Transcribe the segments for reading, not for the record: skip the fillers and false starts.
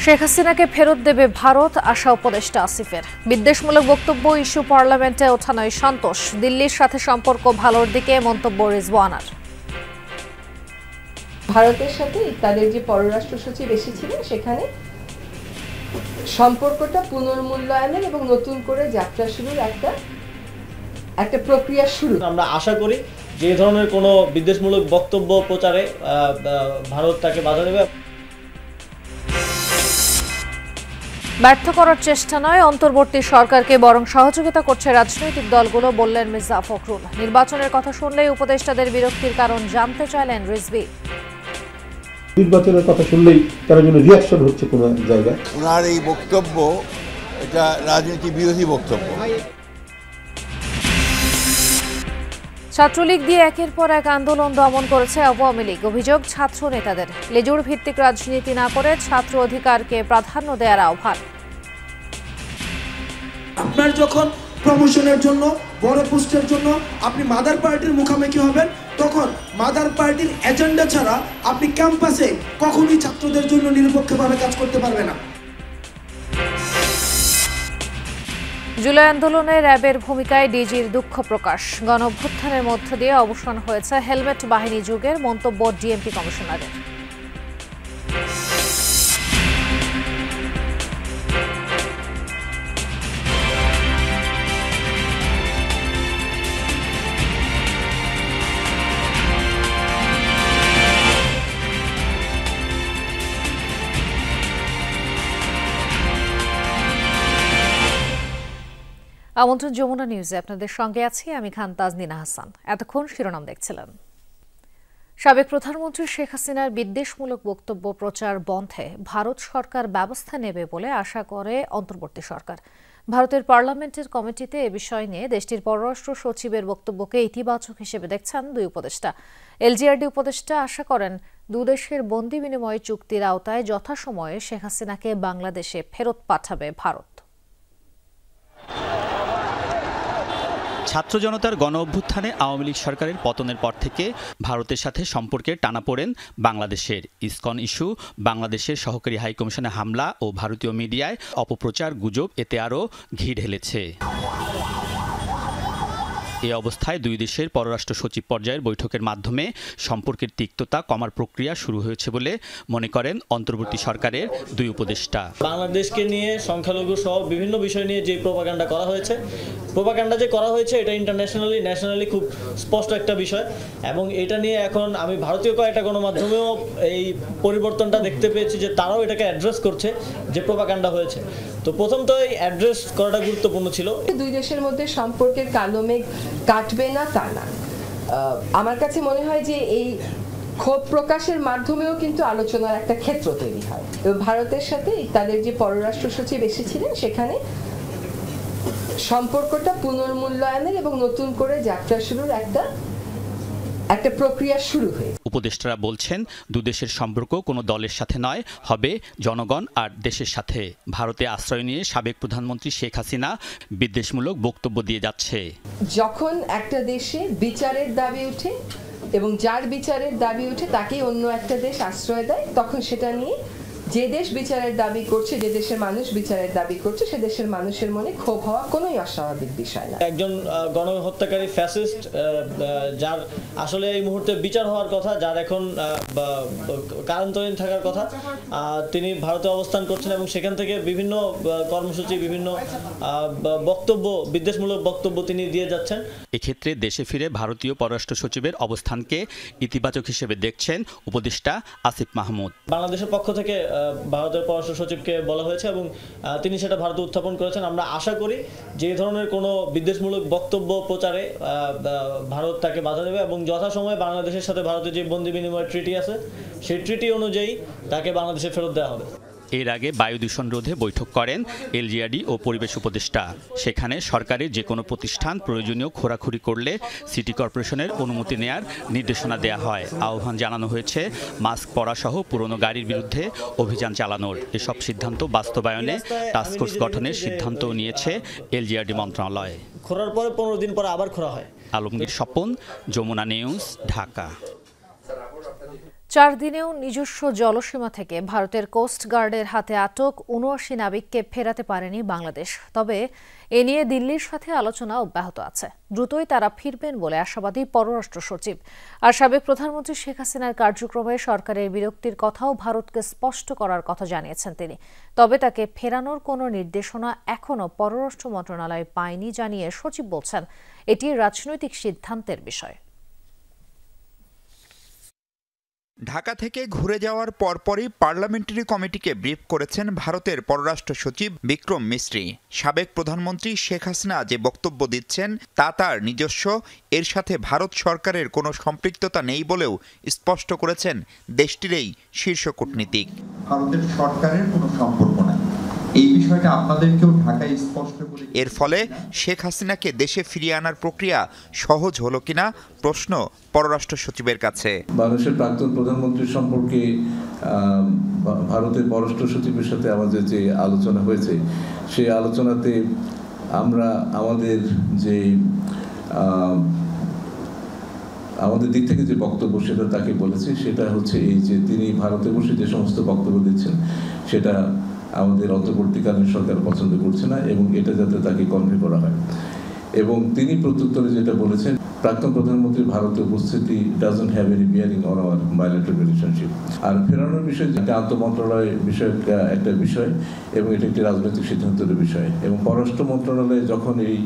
শেখ হাসিনাকে ফেরত দেবে ভারত, আশা উপদেষ্টা আসিফের। বিদ্বেষমূলক বক্তব্য ইস্যু পার্লামেন্টে ওঠানোয় সন্তোষ। দিল্লির সাথে সম্পর্ক ভালোর দিকে মন্তব্য রিজওয়ানার। ভারতের সাথে তাদের যে পররাষ্ট্র সচিব এসেছিলেন সেখানে সম্পর্কটা পুনর্মূল্যায়নের এবং নতুন করে যাত্রা শুরুর একটা প্রক্রিয়া শুরু। আমরা আশা করি যে ধরনের কোনো বিদ্বেষমূলক বক্তব্য প্রচারে ভারত তাকে বাধা দেবে। ব্যর্থ করার চেষ্টা নয়, অন্তর্বর্তী সরকারকে বরং সহযোগিতা করছে রাজনৈতিক দলগুলো, বললেন মির্জা ফখরুল। নির্বাচনের কথা শুনলেই উপদেষ্টাদের বিরক্তির কারণ জানতে চাইলেন রিজভী। নির্বাচনের কথা শুনলেই তার জন্য রিয়াকশন হচ্ছে কোন জায়গায়। ওনার এই বক্তব্য এটা রাজনীতি বিরোধী বক্তব্য। ছাত্রলীগ দিয়ে একের পর এক আন্দোলন দমন করেছে আওয়ামী লীগ। অভিযোগ ছাত্র নেতাদের। লেজুর ভিত্তিক রাজনীতি না করে ছাত্র অধিকারকে প্রাধান্য দেওয়ার আহ্বান। আপনার যখন প্রমোশনের জন্য, বড় পোস্টের জন্য আপনি মাদার পার্টির মুখোমুখি হবেন, তখন মাদার পার্টির এজেন্ডা ছাড়া আপনি ক্যাম্পাসে কখনোই ছাত্রদের জন্য নিরপেক্ষভাবে কাজ করতে পারবেন না। জুলাই আন্দোলনে র্যাবের ভূমিকায় ডিজির দুঃখ প্রকাশ। গণঅভ্যুত্থানের মধ্য দিয়ে অবসান হয়েছে হেলমেট বাহিনী যুগের, মন্তব্য ডিএমপি কমিশনারের। আমন্ত্রণ যমুনা নিউজে আপনাদের সঙ্গে আছি আমি খান তাজনিনা হাসান। এতক্ষণ শিরোনাম দেখছিলেন। সাবেক প্রধানমন্ত্রী শেখ হাসিনার বিদ্বেষমূলক বক্তব্য প্রচার বন্ধে ভারত সরকার ব্যবস্থা নেবে বলে আশা করে অন্তর্বর্তী সরকার। ভারতের পার্লামেন্টের কমিটিতে এ বিষয় নিয়ে দেশটির পররাষ্ট্র সচিবের বক্তব্যকে ইতিবাচক হিসেবে দেখছেন দুই উপদেষ্টা। এলজিআরডি উপদেষ্টা আশা করেন দুদেশের বন্দি বিনিময় চুক্তির আওতায় যথাসময়ে শেখ হাসিনাকে বাংলাদেশে ফেরত পাঠাবে ভারত। ছাত্র জনতার গণ অভ্যুত্থানে আওয়ামী লীগ সরকারের পতনের পর থেকে ভারতের সাথে সম্পর্কের টানাপোড়েন বাংলাদেশের। ইসকন ইস্যু, বাংলাদেশের সহকারী হাইকমিশনে হামলা ও ভারতীয় মিডিয়ায় অপপ্রচার গুজব এতে আরও ঘি ঢেলেছে। এ অবস্থায় দুই দেশের পররাষ্ট্র সচিব পর্যায়ের বৈঠকের মাধ্যমে সম্পর্কের তিক্ততা কমার প্রক্রিয়া শুরু হয়েছে বলে মনে করেন অন্তর্বর্তী সরকারের দুই উপদেষ্টা। বাংলাদেশকে নিয়ে সংখ্যালঘু সহ বিভিন্ন বিষয় নিয়ে যে প্রোপাগান্ডা করা হয়েছে, এটা ইন্টারন্যাশনালি ন্যাশনালি খুব স্পষ্ট একটা বিষয়, এবং এটা নিয়ে এখন আমি ভারতীয় কয়েকটা গণমাধ্যমেও এই পরিবর্তনটা দেখতে পেয়েছি যে তারাও এটাকে অ্যাড্রেস করছে যে প্রোপাগান্ডা হয়েছে। তো প্রথম তো এই অ্যাড্রেস করাটা গুরুত্বপূর্ণ ছিল। দুই দেশের মধ্যে সম্পর্কের কালো মেঘ কাটবে না তা না, আমার কাছে মনে হয় যে এই ক্ষোভ প্রকাশের মাধ্যমেও কিন্তু আলোচনার একটা ক্ষেত্র তৈরি হয়। এবং ভারতের সাথে তাদের যে পররাষ্ট্র সচিব এসেছিলেন সেখানে সম্পর্কটা পুনর্মূল্যায়নের এবং নতুন করে যাত্রা শুরুর একটা প্রক্রিয়া শুরু হয়েছে। উপদেষ্টারা বলছেন দুদেশের সম্পর্ক কোনো দলের সাথে নয়, হবে জনগণ আর দেশের সাথে। ভারতে আশ্রয় নিয়ে সাবেক প্রধানমন্ত্রী শেখ হাসিনা বিদ্বেষমূলক বক্তব্য দিয়ে যাচ্ছে। যখন একটা দেশে বিচারের দাবি উঠে এবং যার বিচারের দাবি উঠে তাকেই অন্য একটা দেশ আশ্রয় দেয়, তখন সেটা নিয়ে যে দেশ বিচারের দাবি করছে, যে দেশের মানুষ বিচারের দাবি করছে, সে দেশের মানুষের মনে ক্ষোভ হওয়া কোনোই অস্বাভাবিক বিষয় না। একজন গণহত্যাকারী ফ্যাসিস্ট, যার আসলে এই মুহূর্তে বিচার হওয়ার কথা, যার এখন কারান্তরীণ থাকার কথা, তিনি ভারতে অবস্থান করছেন এবং সেখান থেকে বিভিন্ন কর্মসূচি, বিভিন্ন বক্তব্য, বিদ্বেষমূলক বক্তব্য তিনি দিয়ে যাচ্ছেন। এক্ষেত্রে দেশে ফিরে ভারতীয় পররাষ্ট্র সচিবের অবস্থানকে ইতিবাচক হিসেবে দেখছেন উপদেষ্টা আসিফ মাহমুদ। বাংলাদেশের পক্ষ থেকে ভারতের পররাষ্ট্র সচিবকে বলা হয়েছে এবং তিনি সেটা ভারতে উত্থাপন করেছেন। আমরা আশা করি যে ধরনের কোনো বিদ্বেষমূলক বক্তব্য প্রচারে ভারত তাকে বাধা দেবে এবং যথাসময়ে বাংলাদেশের সাথে ভারতের যে বন্দি বিনিময় ট্রিটি আছে সেই ট্রিটি অনুযায়ী তাকে বাংলাদেশে ফেরত দেওয়া হবে। এর আগে বায়ু দূষণ রোধে বৈঠক করেন এলজিআরডি ও পরিবেশ উপদেষ্টা। সেখানে সরকারের যে কোনো প্রতিষ্ঠান প্রয়োজনীয় খোরাখুরি করলে সিটি কর্পোরেশনের অনুমতি নেয়ার নির্দেশনা দেয়া হয়। আহ্বান জানানো হয়েছে মাস্ক পরা সহ পুরনো গাড়ির বিরুদ্ধে অভিযান চালানোর। এসব সিদ্ধান্ত বাস্তবায়নে টাস্কফোর্স গঠনের সিদ্ধান্ত নিয়েছে এলজিআরডি মন্ত্রণালয়। খোরার পরে 15 দিন পরে আবার খোরা হয়। আলমগীর স্বপন, যমুনা নিউজ, ঢাকা। 4 দিনেও নিজস্ব জলসীমা থেকে ভারতের কোস্ট গার্ডের হাতে আটক ৭৯ নাবিককে ফেরাতে পারেনি বাংলাদেশ। তবে এ নিয়ে দিল্লির সাথে আলোচনা অব্যাহত আছে। দ্রুতই তারা ফিরবেন বলে আশাবাদী পররাষ্ট্র সচিব। আর সাবেক প্রধানমন্ত্রী শেখ হাসিনার কার্যক্রমে সরকারের বিরক্তির কথাও ভারতকে স্পষ্ট করার কথা জানিয়েছেন তিনি। তবে তাকে ফেরানোর কোনো নির্দেশনা এখনও পররাষ্ট্র মন্ত্রণালয় পায়নি জানিয়ে সচিব বলছেন, এটি রাজনৈতিক সিদ্ধান্তের বিষয়। ঢাকা থেকে ঘুরে যাওয়ার পরপরই পার্লামেন্টারি কমিটিকে ব্রিফ করেছেন ভারতের পররাষ্ট্র সচিব বিক্রম মিস্ত্রি। সাবেক প্রধানমন্ত্রী শেখ হাসিনা যে বক্তব্য দিচ্ছেন তা তার নিজস্ব, এর সাথে ভারত সরকারের কোনো সম্পৃক্ততা নেই বলেও স্পষ্ট করেছেন দেশটির এই শীর্ষ কূটনীতিক। ভারতের সরকারের কোনো সম্পর্ক নাই, এই বিষয়টা আপনাদেরকেও ঢাকায় স্পষ্ট করে। এর ফলে শেখ হাসিনাকে দেশে ফিরিয়ে আনার প্রক্রিয়া সহজ হলো কিনা প্রশ্ন পররাষ্ট্র সচিবের কাছে। বাংলাদেশের প্রাক্তন প্রধানমন্ত্রী সম্পর্কে ভারতের পররাষ্ট্র সচিবের সাথে আমাদের যে আলোচনা হয়েছে, সেই আলোচনাতে আমরা আমাদের দিক থেকে যে বক্তব্য সেটা তাকে বলেছি, সেটা হচ্ছে এই যে তিনি ভারতে বসে যে সমস্ত বক্তব্য দিচ্ছেন সেটা আমাদের অন্তর্বর্তীকালীন সরকার পছন্দ করছে না এবং এটা যাতে তাকে কনভে করা হয়। এবং তিনি প্রত্যুত্তরে যেটা বলেছেন, প্রাক্তন প্রধানমন্ত্রীর ভারতে উপস্থিতি doesn't have any bearing on our bilateral relationship. আর ফেরানোর বিষয় যেটা আন্তঃমন্ত্রণালয় বিষয়ক একটা বিষয় এবং এটা একটি রাজনৈতিক সিদ্ধান্তের বিষয়, এবং পররাষ্ট্র মন্ত্রণালয়ে যখন এই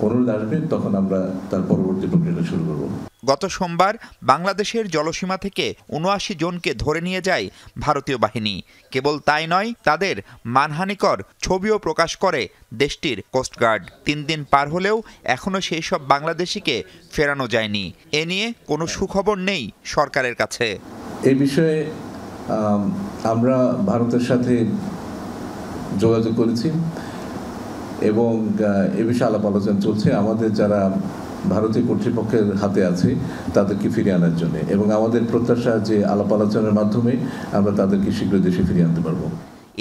অনুরোধ আসবে তখন আমরা তার পরবর্তী প্রক্রিয়াটা শুরু করব। গত সোমবার বাংলাদেশের জলসীমা থেকে ৭৯ জনকে ধরে নিয়ে যায় ভারতীয় বাহিনী। কেবল তাই নয়, তাদের মানহানিকর ছবিও প্রকাশ করে দেশটির কোস্টগার্ড। 3 দিন পার হলেও এখনও সেই সব বাংলাদেশিকে ফেরানো যায়নি। এ নিয়ে কোনো সুখবর নেই সরকারের কাছে। এই বিষয়ে আমরা ভারতের সাথে যোগাযোগ করেছি এবং এ বিষয়ে আলাপ আলোচনা চলছে। আমাদের যারা ভারতীয় কর্তৃপক্ষের হাতে আছে তাদেরকে ফিরিয়ে আনার জন্য, এবং আমাদের প্রত্যাশা যে আলাপ আলোচনার মাধ্যমে আমরা তাদেরকে শীঘ্র দেশে ফিরিয়ে আনতে পারবো।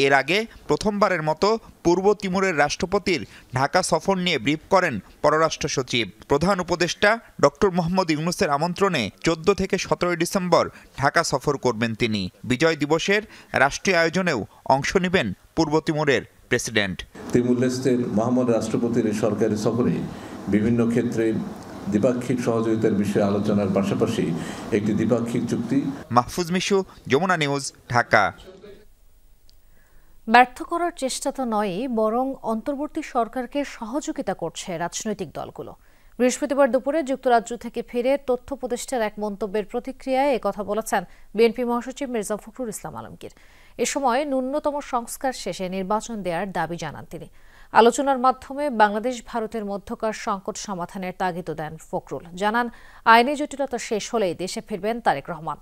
এর আগে প্রথমবারের মতো পূর্ব তিমুরের রাষ্ট্রপতির ঢাকা সফর নিয়ে ব্রিফ করেন পররাষ্ট্র সচিব। প্রধান উপদেষ্টা ডক্টর মোহাম্মদ ইউনূসের আমন্ত্রণে 14 থেকে 17 ডিসেম্বর ঢাকা সফর করবেন তিনি। বিজয় দিবসের রাষ্ট্রীয় আয়োজনেও অংশ নেবেন পূর্ব তিমুরের প্রেসিডেন্ট। তিমুর লেস্টের মহামান্য রাষ্ট্রপতির সরকারি সফরে বিভিন্ন ক্ষেত্রে দ্বিপাক্ষিক সহযোগিতার বিষয়ে আলোচনার পাশাপাশি একটি দ্বিপাক্ষিক চুক্তি। মাহফুজ মিশু, যমুনা নিউজ, ঢাকা। ব্যর্থ করার চেষ্টা তো নয়ই, বরং অন্তর্বর্তী সরকারকে সহযোগিতা করছে রাজনৈতিক দলগুলো। বৃহস্পতিবার দুপুরে যুক্তরাজ্য থেকে ফিরে তথ্য উপদেষ্টার এক মন্তব্যের প্রতিক্রিয়ায় একথা বলেছেন বিএনপি মহাসচিব মির্জা ফখরুল ইসলাম আলমগীর। এ সময় ন্যূনতম সংস্কার শেষে নির্বাচন দেওয়ার দাবি জানান তিনি। আলোচনার মাধ্যমে বাংলাদেশ ভারতের মধ্যকার সংকট সমাধানের তাগিদও দেন ফখরুল। জানান, আইনি জটিলতা শেষ হলেই দেশে ফিরবেন তারেক রহমান।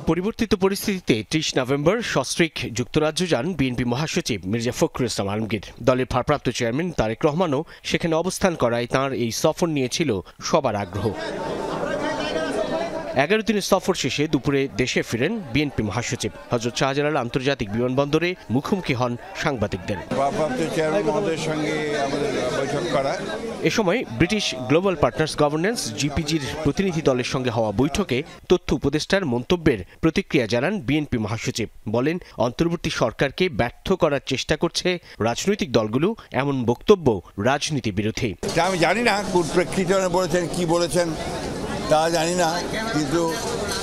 পরিবর্তিত পরিস্থিতিতে 30 নভেম্বর সস্ত্রীক যুক্তরাজ্য যান বিএনপি মহাসচিব মির্জা ফখরুল ইসলাম আলমগীর। দলের ভারপ্রাপ্ত চেয়ারম্যান তারেক রহমানও সেখানে অবস্থান করায় তাঁর এই সফর নিয়েছিল সবার আগ্রহ। 11 দিনের সফর শেষে দুপুরে দেশে ফিরেন বিএনপি মহাসচিব। হযরত শাহজালাল আন্তর্জাতিক বিমানবন্দরে মুখোমুখি হন সাংবাদিকদের। এ সময় ব্রিটিশ গ্লোবাল পার্টনার্স গভর্নেন্স জিপিজির প্রতিনিধি দলের সঙ্গে হওয়া বৈঠকে তথ্য উপদেষ্টার মন্তব্যের প্রতিক্রিয়া জানান বিএনপি মহাসচিব। বলেন, অন্তর্বর্তী সরকারকে ব্যর্থ করার চেষ্টা করছে রাজনৈতিক দলগুলো, এমন বক্তব্য রাজনীতি বিরোধী। আমি জানি না কোন প্রেক্ষিতে বলেছেন, কি বলেছেন তা জানি না, কিন্তু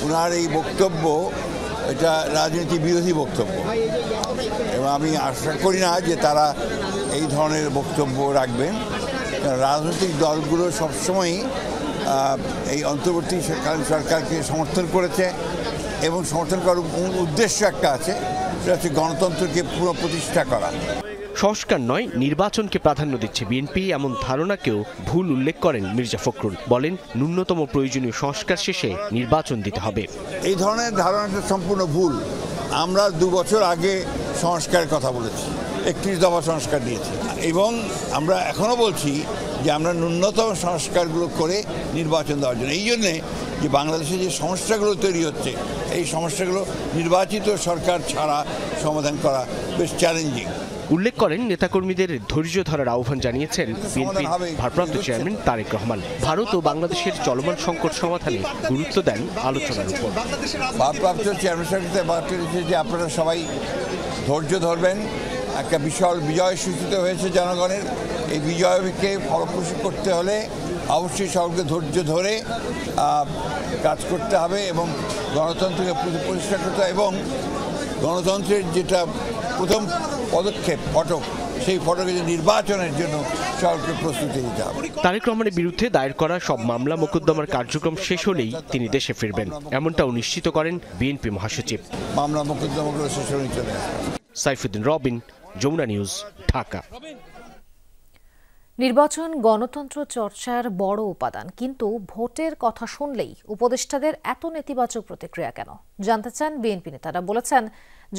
ওনার এই বক্তব্য এটা রাজনীতি বিরোধী বক্তব্য, এবং আমি আশা করি না যে তারা এই ধরনের বক্তব্য রাখবেন। রাজনৈতিক দলগুলো সবসময়ই এই অন্তর্বর্তীকালীন সরকারকে সমর্থন করেছে এবং সমর্থন করার উদ্দেশ্য একটা আছে, সেটা হচ্ছে গণতন্ত্রকে পুনঃপ্রতিষ্ঠা করা। সংস্কার নয়, নির্বাচনকে প্রাধান্য দিচ্ছে বিএনপি, এমন ধারণাকেও ভুল উল্লেখ করেন মির্জা ফখরুল। বলেন, ন্যূনতম প্রয়োজনীয় সংস্কার শেষে নির্বাচন দিতে হবে। এই ধরনের ধারণাটা সম্পূর্ণ ভুল। আমরা 2 বছর আগে সংস্কারের কথা বলেছি, 31 দফা সংস্কার দিয়েছি, এবং আমরা এখনও বলছি যে আমরা ন্যূনতম সংস্কারগুলো করে নির্বাচন দেওয়ার জন্য। এই জন্যে যে বাংলাদেশে যে সমস্যাগুলো তৈরি হচ্ছে, এই সমস্যাগুলো নির্বাচিত সরকার ছাড়া সমাধান করা বেশ চ্যালেঞ্জিং। উল্লেখ করেন নেতাকর্মীদের ধৈর্য ধরার আহ্বান জানিয়েছেন বিএনপির ভারপ্রাপ্ত চেয়ারম্যান তারেক রহমান। ভারত ও বাংলাদেশের চলমান সংকট সমাধানে গুরুত্ব দেন আলোচনার উপর। ভারপ্রাপ্ত চেয়ারম্যান সাহেব বার্তা দিয়েছে যে আপনারা সবাই ধৈর্য ধরবেন। একটা বিশাল বিজয় সূচিত হয়েছে জনগণের। এই বিজয়কে ফলপ্রসূ করতে হলে অবশ্যই সকলকে ধৈর্য ধরে কাজ করতে হবে এবং গণতন্ত্রকে প্রতিষ্ঠা করতে হবে এবং গণতন্ত্রের যেটা প্রথম পদক্ষেপ ফটক, সেই ফটকে নির্বাচনের জন্য সকলকে প্রস্তুতি নিতে হবে। তারেক রহমানের বিরুদ্ধে দায়ের করা সব মামলা মোকদ্দমার কার্যক্রম শেষ হলেই তিনি দেশে ফিরবেন, এমনটাও নিশ্চিত করেন বিএনপি মহাসচিব। মামলা মোকদ্দমাগুলো শেষ হলেই চলে আসবে। সাইফুদ্দিন রবিন, যমুনা নিউজ, ঢাকা। নির্বাচন গণতন্ত্র চর্চার বড় উপাদান, কিন্তু ভোটের কথা শুনলেই উপদেষ্টাদের এত নেতিবাচক প্রতিক্রিয়া কেন জানতে চান বিএনপি নেতারা। বলেছেন,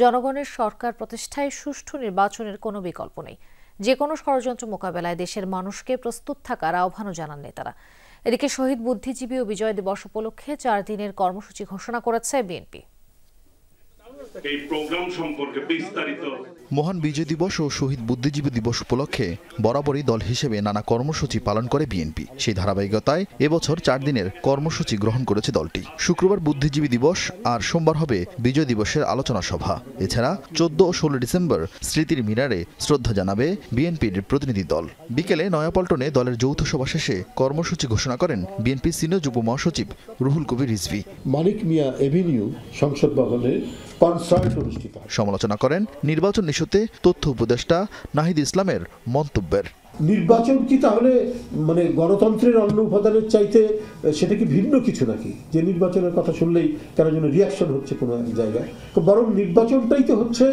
জনগণের সরকার প্রতিষ্ঠায় সুষ্ঠু নির্বাচনের কোনো বিকল্প নেই। যে কোনো ষড়যন্ত্র মোকাবেলায় দেশের মানুষকে প্রস্তুত থাকার আহ্বানও জানান নেতারা। এদিকে শহীদ বুদ্ধিজীবী ও বিজয় দিবস উপলক্ষে 4 দিনের কর্মসূচি ঘোষণা করেছে বিএনপি। এই প্রোগ্রাম সম্পর্কে বিস্তারিত মহান বিজয় দিবস ও শহীদ বুদ্ধিজীবী দিবস উপলক্ষে বরাবরই দল হিসেবে নানা কর্মসূচি পালন করে বিএনপি। সেই ধারাবাহিকতায় এবছর 4 দিনের কর্মসূচি গ্রহণ করেছে দলটি। শুক্রবার বুদ্ধিজীবী দিবস আর সোমবার হবে বিজয় দিবসের আলোচনা সভা। এছাড়া 14 ও 16 ডিসেম্বর স্মৃতির মিনারে শ্রদ্ধা জানাবে বিএনপির প্রতিনিধি দল। বিকেলে নয়াপল্টনে দলের যৌথ সভা শেষে কর্মসূচি ঘোষণা করেন বিএনপি সিনিয়র যুগ্ম মহাসচিব রুহুল কবির রিজভী। মানিক মিয়া এভিনিউ সংসদ ভবনে সমালোচনা করেন নির্বাচন ইস্যুতে তথ্য উপদেষ্টা নাহিদ ইসলামের মন্তব্যের। নির্বাচন কি তাহলে গণতন্ত্রের অন্য উপাদানের চাইতে সেটা কি ভিন্ন কিছু নাকি, যে নির্বাচনের কথা শুনলেই তার জন্য রিয়াকশন হচ্ছে কোনো এক জায়গায়? বরং নির্বাচনটাই তো হচ্ছে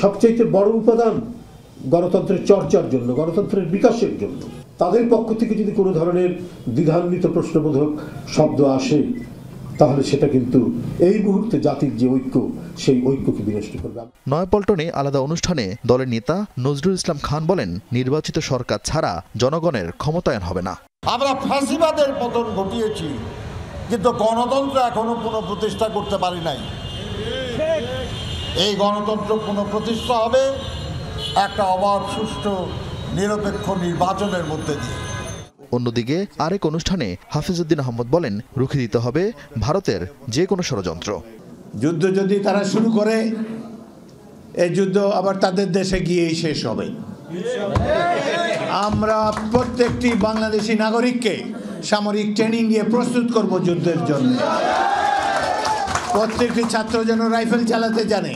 সবচাইতে বড় উপাদান গণতন্ত্রের চর্চার জন্য, গণতন্ত্রের বিকাশের জন্য। তাদের পক্ষ থেকে যদি কোনো ধরনের দ্বিধান্বিত প্রশ্নবোধক শব্দ আসে, তাহলে সেটা কিন্তু এই মুহূর্তে জাতির যে ঐক্য, সেই ঐক্যকে বিনষ্ট করবে। নয়াপল্টনে আলাদা অনুষ্ঠানে দলের নেতা নজরুল ইসলাম খান বলেন, নির্বাচিত সরকার ছাড়া জনগণের ক্ষমতায়ন হবে না। আমরা ফাঁসিবাদের পতন ঘটিয়েছি, কিন্তু গণতন্ত্র এখনো পুনঃপ্রতিষ্ঠা করতে পারি নাই। এই গণতন্ত্র পুনঃপ্রতিষ্ঠা হবে একটা অবাধ, সুষ্ঠু, নিরপেক্ষ নির্বাচনের মধ্যে দিয়ে। অন্যদিকে আরেক অনুষ্ঠানে হাফিজউদ্দিন আহমদ বলেন, রুখে দিতে হবে ভারতের যে কোনো ষড়যন্ত্র। যুদ্ধ যদি তারা শুরু করে, এই যুদ্ধ আবার তাদের দেশে গিয়েই শেষ হবে। আমরা প্রত্যেকটি বাংলাদেশি নাগরিককে সামরিক ট্রেনিং দিয়ে প্রস্তুত করব যুদ্ধের জন্য। প্রত্যেকটি ছাত্র যেন রাইফেল চালাতে জানে।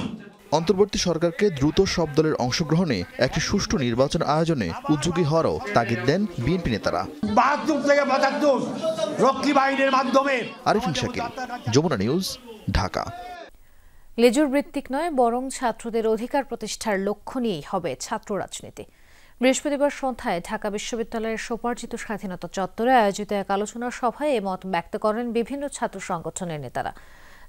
অন্তর্বর্তী সরকারকে দ্রুত সব দলের অংশগ্রহণে একটি সুষ্ঠু নির্বাচন আয়োজনে উদ্যোগী হওয়ারও তাগিদ দেন বিএনপি নেতারা। ৭২ থেকে ৭৫ রক্ষী বাহিনীর মাধ্যমে। আরিফিন শাকিল, যমুনা নিউজ, ঢাকা। লেজুর ভিত্তিক নয়, বরং ছাত্রদের অধিকার প্রতিষ্ঠার লক্ষ্য নিয়েই হবে ছাত্র রাজনীতি। বৃহস্পতিবার সন্ধ্যায় ঢাকা বিশ্ববিদ্যালয়ের স্বোপার্জিত স্বাধীনতা চত্বরে আয়োজিত এক আলোচনা সভায় এ মত ব্যক্ত করেন বিভিন্ন ছাত্র সংগঠনের নেতারা।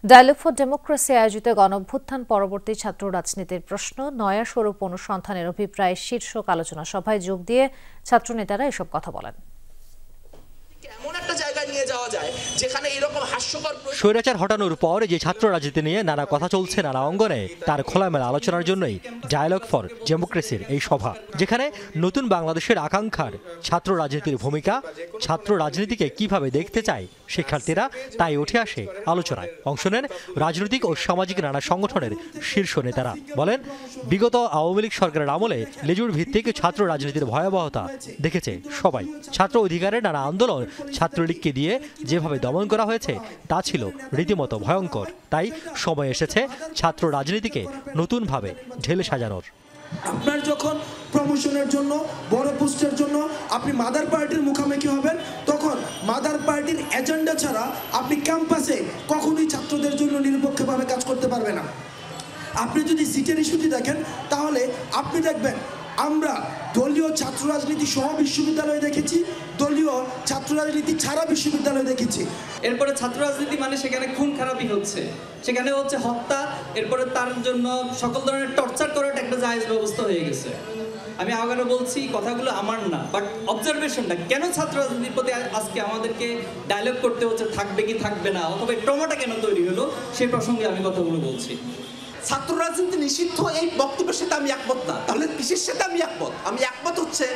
ডায়ালগ ফর ডেমোক্রেসি আয়োজিত গণঅভ্যুত্থান পরবর্তী ছাত্র রাজনীতির প্রশ্ন, নয়া স্বরূপ অনুসন্ধানের অভিপ্রায় শীর্ষক আলোচনা সভায় যোগ দিয়ে ছাত্র নেতারা এসব কথা বলেন। স্বৈরাচার হটানোর পর যে ছাত্র রাজনীতি নিয়ে নানা কথা চলছে নানা অঙ্গনে, তার খোলামেলা আলোচনার জন্যই ডায়ালগ ফর ডেমোক্রেসির এই সভা, যেখানে নতুন বাংলাদেশের আকাঙ্ক্ষার ছাত্র রাজনীতির ভূমিকা, ছাত্র রাজনীতিকে কিভাবে দেখতে চায় শিক্ষার্থীরা, তাই উঠে আসে আলোচনায়। অংশ নেন রাজনৈতিক ও সামাজিক নানা সংগঠনের শীর্ষ নেতারা। বলেন, বিগত আওয়ামী লীগ সরকারের আমলে লেজুর ভিত্তিক ছাত্র রাজনীতির ভয়াবহতা দেখেছে সবাই। ছাত্র অধিকারের নানা আন্দোলন ছাত্রলীগকে দিয়ে যেভাবে দমন করা হয়েছে তা ছিল রীতিমতো ভয়ঙ্কর। তাই সময় এসেছে ছাত্র রাজনীতিকে নতুনভাবে ঢেলে সাজানোর। আপনার যখন প্রমোশনের জন্য, বড় পোস্টের জন্য আপনি মাদার পার্টির মুখোমুখি হবেন, তখন মাদার পার্টির এজেন্ডা ছাড়া আপনি ক্যাম্পাসে কখনোই ছাত্রদের জন্য নিরপেক্ষভাবে কাজ করতে পারবেন না। আপনি যদি সিটের ইস্যুটি দেখেন, তাহলে আপনি দেখবেন আমরা দলীয় ছাত্র রাজনীতি সহ বিশ্ববিদ্যালয়ে দেখেছি, দলীয় ছাত্র রাজনীতি ছাড়া বিশ্ববিদ্যালয়ে দেখেছি। এরপরে ছাত্র রাজনীতি মানে সেখানে খুন খারাপি হচ্ছে, সেখানে হচ্ছে হত্যা, এরপরে তার জন্য সকল ধরনের টর্চার করাটা একটা জায়েজ ব্যবস্থা হয়ে গেছে। আমি আগারও বলছি, কথাগুলো আমার না, বাট অবজারভেশনটা কেন ছাত্র রাজনীতির প্রতি আজকে আমাদেরকে ডায়লগ করতে হচ্ছে, থাকবে কি থাকবে না, অথবা ট্রমাটা কেন তৈরি হলো, সেই প্রসঙ্গে আমি কথাগুলো বলছি। ছাত্র রাজনীতি নিষিদ্ধ এই বক্তব্যের সাথে আমি একমত না। তাহলে কিসের সাথে আমি একমত? আমি একমত হচ্ছে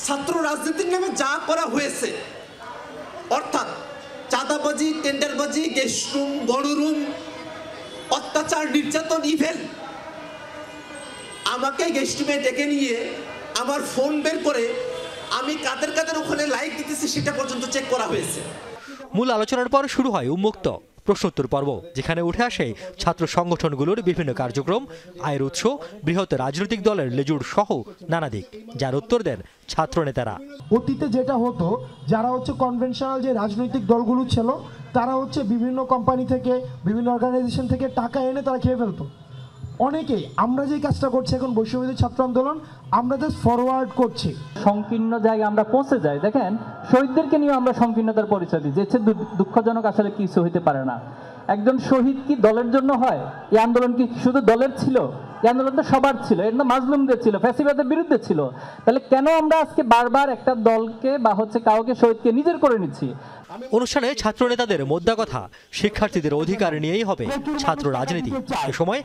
ছাত্র রাজনীতির নামে যা করা হয়েছে, অর্থাৎ চাঁদাবাজি, টেন্ডারবাজি, গেস্ট রুম, গণরুম, অত্যাচার, নির্যাতন, ইভেন আমাকে গেস্ট রুমে ডেকে নিয়ে আমার ফোন বের করে আমি কাদের কাদের ওখানে লাইক দিতেছি সেটা পর্যন্ত চেক করা হয়েছে। মূল আলোচনার পর শুরু হয় উন্মুক্ত প্রশ্নোত্তর পর্ব, যেখানে উঠে আসে ছাত্র সংগঠনগুলোর বিভিন্ন কার্যক্রম, আয়ের উৎস, বৃহৎ রাজনৈতিক দলের লেজুর সহ নানা দিক, যার উত্তর দেন ছাত্র নেতারা। অতীতে যেটা হতো, যারা কনভেনশনাল যে রাজনৈতিক দলগুলো ছিল, তারা বিভিন্ন কোম্পানি থেকে, বিভিন্ন অর্গানাইজেশন থেকে টাকা এনে তারা খেয়ে ফেলতো। অনেকেই আমরা যে কাজটা করছি এখন বৈষম্যবিরোধী ছাত্র আন্দোলন, আমরা জাস্ট ফরওয়ার্ড করছি। সংকীর্ণ জায়গায় আমরা পৌঁছে যাই। দেখেন, শহীদদেরকে নিয়ে আমরা সংকীর্ণতার পরিচয় দিই, যে দুঃখজনক, আসলে কিছু হইতে পারে না। একজন শহীদ কি দলের জন্য হয়? এই আন্দোলন কি শুধু দলের ছিল? এই আন্দোলন তো সবার ছিল, এর না মাজলুমদের ছিল, ফ্যাসিবাদের বিরুদ্ধে ছিল। তাহলে কেন আমরা আজকে বারবার একটা দলকে বা কাউকে, শহীদকে নিজের করে নিচ্ছি? অনুষ্ঠানে ছাত্র নেতাদের মোদ্দা কথা, শিক্ষার্থীদের অধিকার নিয়েই হবে ছাত্র রাজনীতি। এ সময়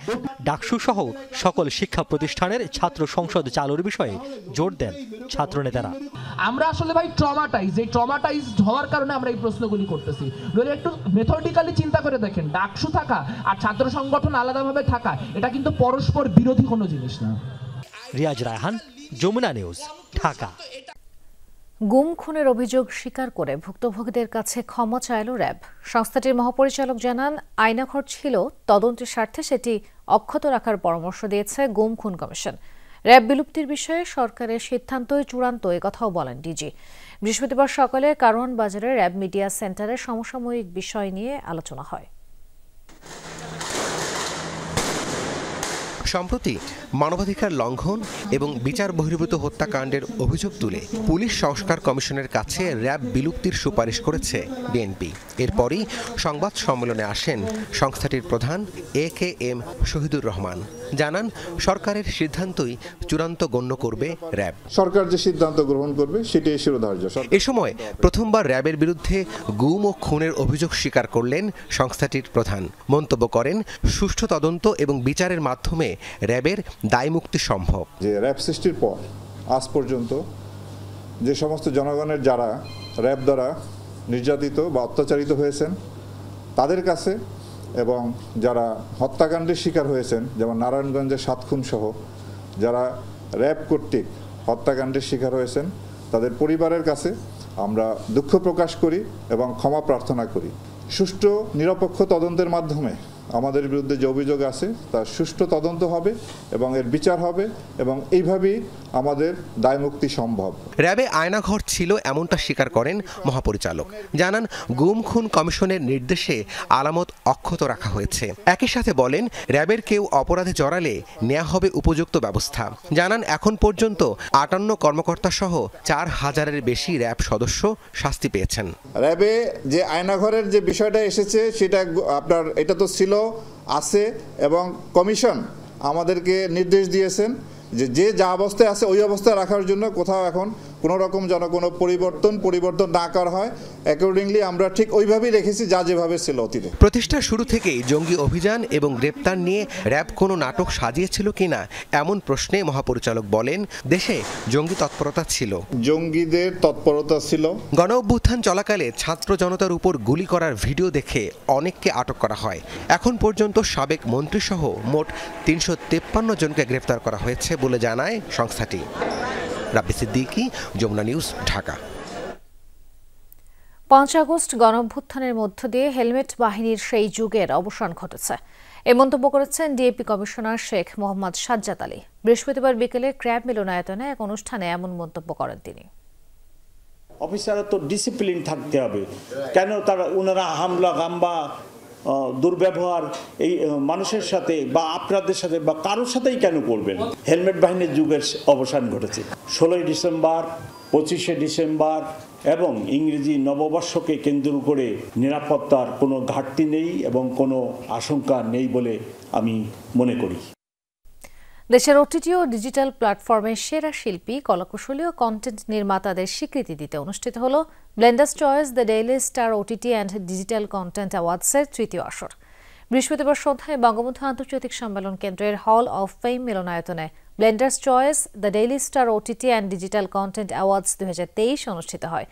ডাকসু সহ সকল শিক্ষা প্রতিষ্ঠানের ছাত্র সংসদ চালুর বিষয়ে জোর দেন ছাত্র নেতারা। আমরা আসলে ভাই ট্রমাটাইজ, এই ট্রমাটাইজড হওয়ার কারণে আমরা এই প্রশ্নগুলি করতেছি। যদি একটু মেথডিক্যালি চিন্তা করে দেখেন, ডাকসু থাকা আর ছাত্র সংগঠন আলাদাভাবে থাকা, এটা কিন্তু পরস্পর বিরোধী কোনো জিনিস না। রিয়াজ রায়হান, যমুনা নিউজ, ঢাকা। গুম খুনের অভিযোগ স্বীকার করে ভুক্তভোগীদের কাছে ক্ষমা চাইল র্যাব। সংস্থাটির মহাপরিচালক জানান, আয়নাঘর ছিল, তদন্তের স্বার্থে সেটি অক্ষত রাখার পরামর্শ দিয়েছে গুম খুন কমিশন। র্যাব বিলুপ্তির বিষয়ে সরকারের সিদ্ধান্তই চূড়ান্ত, একথাও বলেন ডিজি। বৃহস্পতিবার সকালে কারওয়ান বাজারে র্যাব মিডিয়া সেন্টারে সমসাময়িক বিষয় নিয়ে আলোচনা হয়। সম্প্রতি মানবাধিকার লঙ্ঘন এবং বিচার বহির্ভূত হত্যাকাণ্ডের অভিযোগ তুলে পুলিশ সংস্কার কমিশনের কাছে র্যাব বিলুপ্তির সুপারিশ করেছে বিএনপি। এরপরই সংবাদ সম্মেলনে আসেন সংস্থাটির প্রধান AKM শহীদুর রহমান। জানান, সরকারের সিদ্ধান্তই চূড়ান্ত গণ্য করবে র্যাব। সরকার যে সিদ্ধান্ত গ্রহণ করবে সেটাই শিরোধার্য। এ সময় প্রথমবার র্যাবের বিরুদ্ধে গুম ও খুনের অভিযোগ স্বীকার করলেন সংস্থাটির প্রধান। মন্তব্য করেন, সুষ্ঠু তদন্ত এবং বিচারের মাধ্যমে র্যাবের দায়মুক্তি সম্ভব। যে র্যাব সৃষ্টির পর আজ পর্যন্ত যে সমস্ত জনগণের যারা র্যাব দ্বারা নির্যাতিত বা অত্যাচারিত হয়েছেন তাদের কাছে, এবং যারা হত্যাকাণ্ডের শিকার হয়েছেন, যেমন নারায়ণগঞ্জের 7 খুন সহ যারা র্যাব কর্তৃক হত্যাকাণ্ডের শিকার হয়েছেন, তাদের পরিবারের কাছে আমরা দুঃখ প্রকাশ করি এবং ক্ষমা প্রার্থনা করি। সুষ্ঠু নিরপেক্ষ তদন্তের মাধ্যমে আমাদের বিরুদ্ধে যে অভিযোগ আছে তার সুষ্ঠু তদন্ত হবে এবং এর বিচার হবে, এবং এইভাবেই আমাদের দায়মুক্তি সম্ভব। র্যাবে আয়নাঘর ছিল এমনটা স্বীকার করেন মহাপরিচালক। জানান, গুম খুন কমিশনের নির্দেশে আলামত অক্ষত রাখা হয়েছে। একই সাথে বলেন, র্যাবের কেউ অপরাধে জড়ালে নেওয়া হবে উপযুক্ত ব্যবস্থা। জানান, এখন পর্যন্ত 58 কর্মকর্তা সহ 4000-এর বেশি র্যাব সদস্য শাস্তি পেয়েছেন। র্যাবে যে আয়নাঘরের যে বিষয়টা এসেছে সেটা এটা তো ছিল, আছে, এবং কমিশন আমাদেরকে নির্দেশ দিয়েছেন যে যা অবস্থায় আছে ওই অবস্থায় রাখার জন্য। কোথাও এখন কোনো রকম যেন কোনো পরিবর্তন না করা হয়, অ্যাকর্ডিংলি আমরা ঠিক ওইভাবেই রেখেছি যা যেভাবে ছিল অতীতে। প্রতিষ্ঠার শুরু থেকেই জঙ্গি অভিযান এবং গ্রেপ্তার নিয়ে র্যাব কোনো নাটক সাজিয়েছিল কিনা এমন প্রশ্নে মহাপরিচালক বলেন, দেশে জঙ্গি তৎপরতা ছিল, জঙ্গিদের তৎপরতা ছিল। গণ অভ্যুত্থান চলাকালে ছাত্র জনতার উপর গুলি করার ভিডিও দেখে অনেককে আটক করা হয়। এখন পর্যন্ত সাবেক মন্ত্রীসহ মোট 353 জনকে গ্রেপ্তার করা হয়েছে বলে জানায় সংস্থাটি। রাব্বি সিদ্দিকী, যমুনা নিউজ, ঢাকা। 5 আগস্ট গণঅভ্যুত্থানের মধ্য দিয়ে হেলমেট বাহিনীর সেই যুগের অবসান ঘটেছে, এ মন্তব্য করেছেন ডিএপি কমিশনার শেখ মোহাম্মদ সাজ্জাদ আলী। বৃহস্পতিবার বিকেলে ক্র্যাব মিলনায়তনে এক অনুষ্ঠানে এমন মন্তব্য করেন তিনি। অফিসাররা তো ডিসিপ্লিন থাকতে হবে, কেন ওনারা হামলা গাম্বা দুর্ব্যবহার এই মানুষের সাথে বা আপনাদের সাথে বা কারোর সাথেই কেন করবেন? হেলমেট বাহিনীর যুগের অবসান ঘটেছে। 16 ডিসেম্বর, 25শে ডিসেম্বর এবং ইংরেজি নববর্ষকে কেন্দ্র করে নিরাপত্তার কোনো ঘাটতি নেই এবং কোনো আশঙ্কা নেই বলে আমি মনে করি। দেশের ওটিটি ও ডিজিটাল প্ল্যাটফর্মের সেরা শিল্পী, কলাকুশলী ও কন্টেন্ট নির্মাতাদের স্বীকৃতি দিতে অনুষ্ঠিত হল Blender's Choice the Daily Star OTT and digital content অ্যাওয়ার্ডসের 3য় আসর। বৃহস্পতিবার সন্ধ্যায় বঙ্গবন্ধু আন্তর্জাতিক সম্মেলন কেন্দ্রের হল অব ফেম মিলনায়তনে blenders Choice, the Daily Star OTT and digital content awards 2023 অনুষ্ঠিত হয়।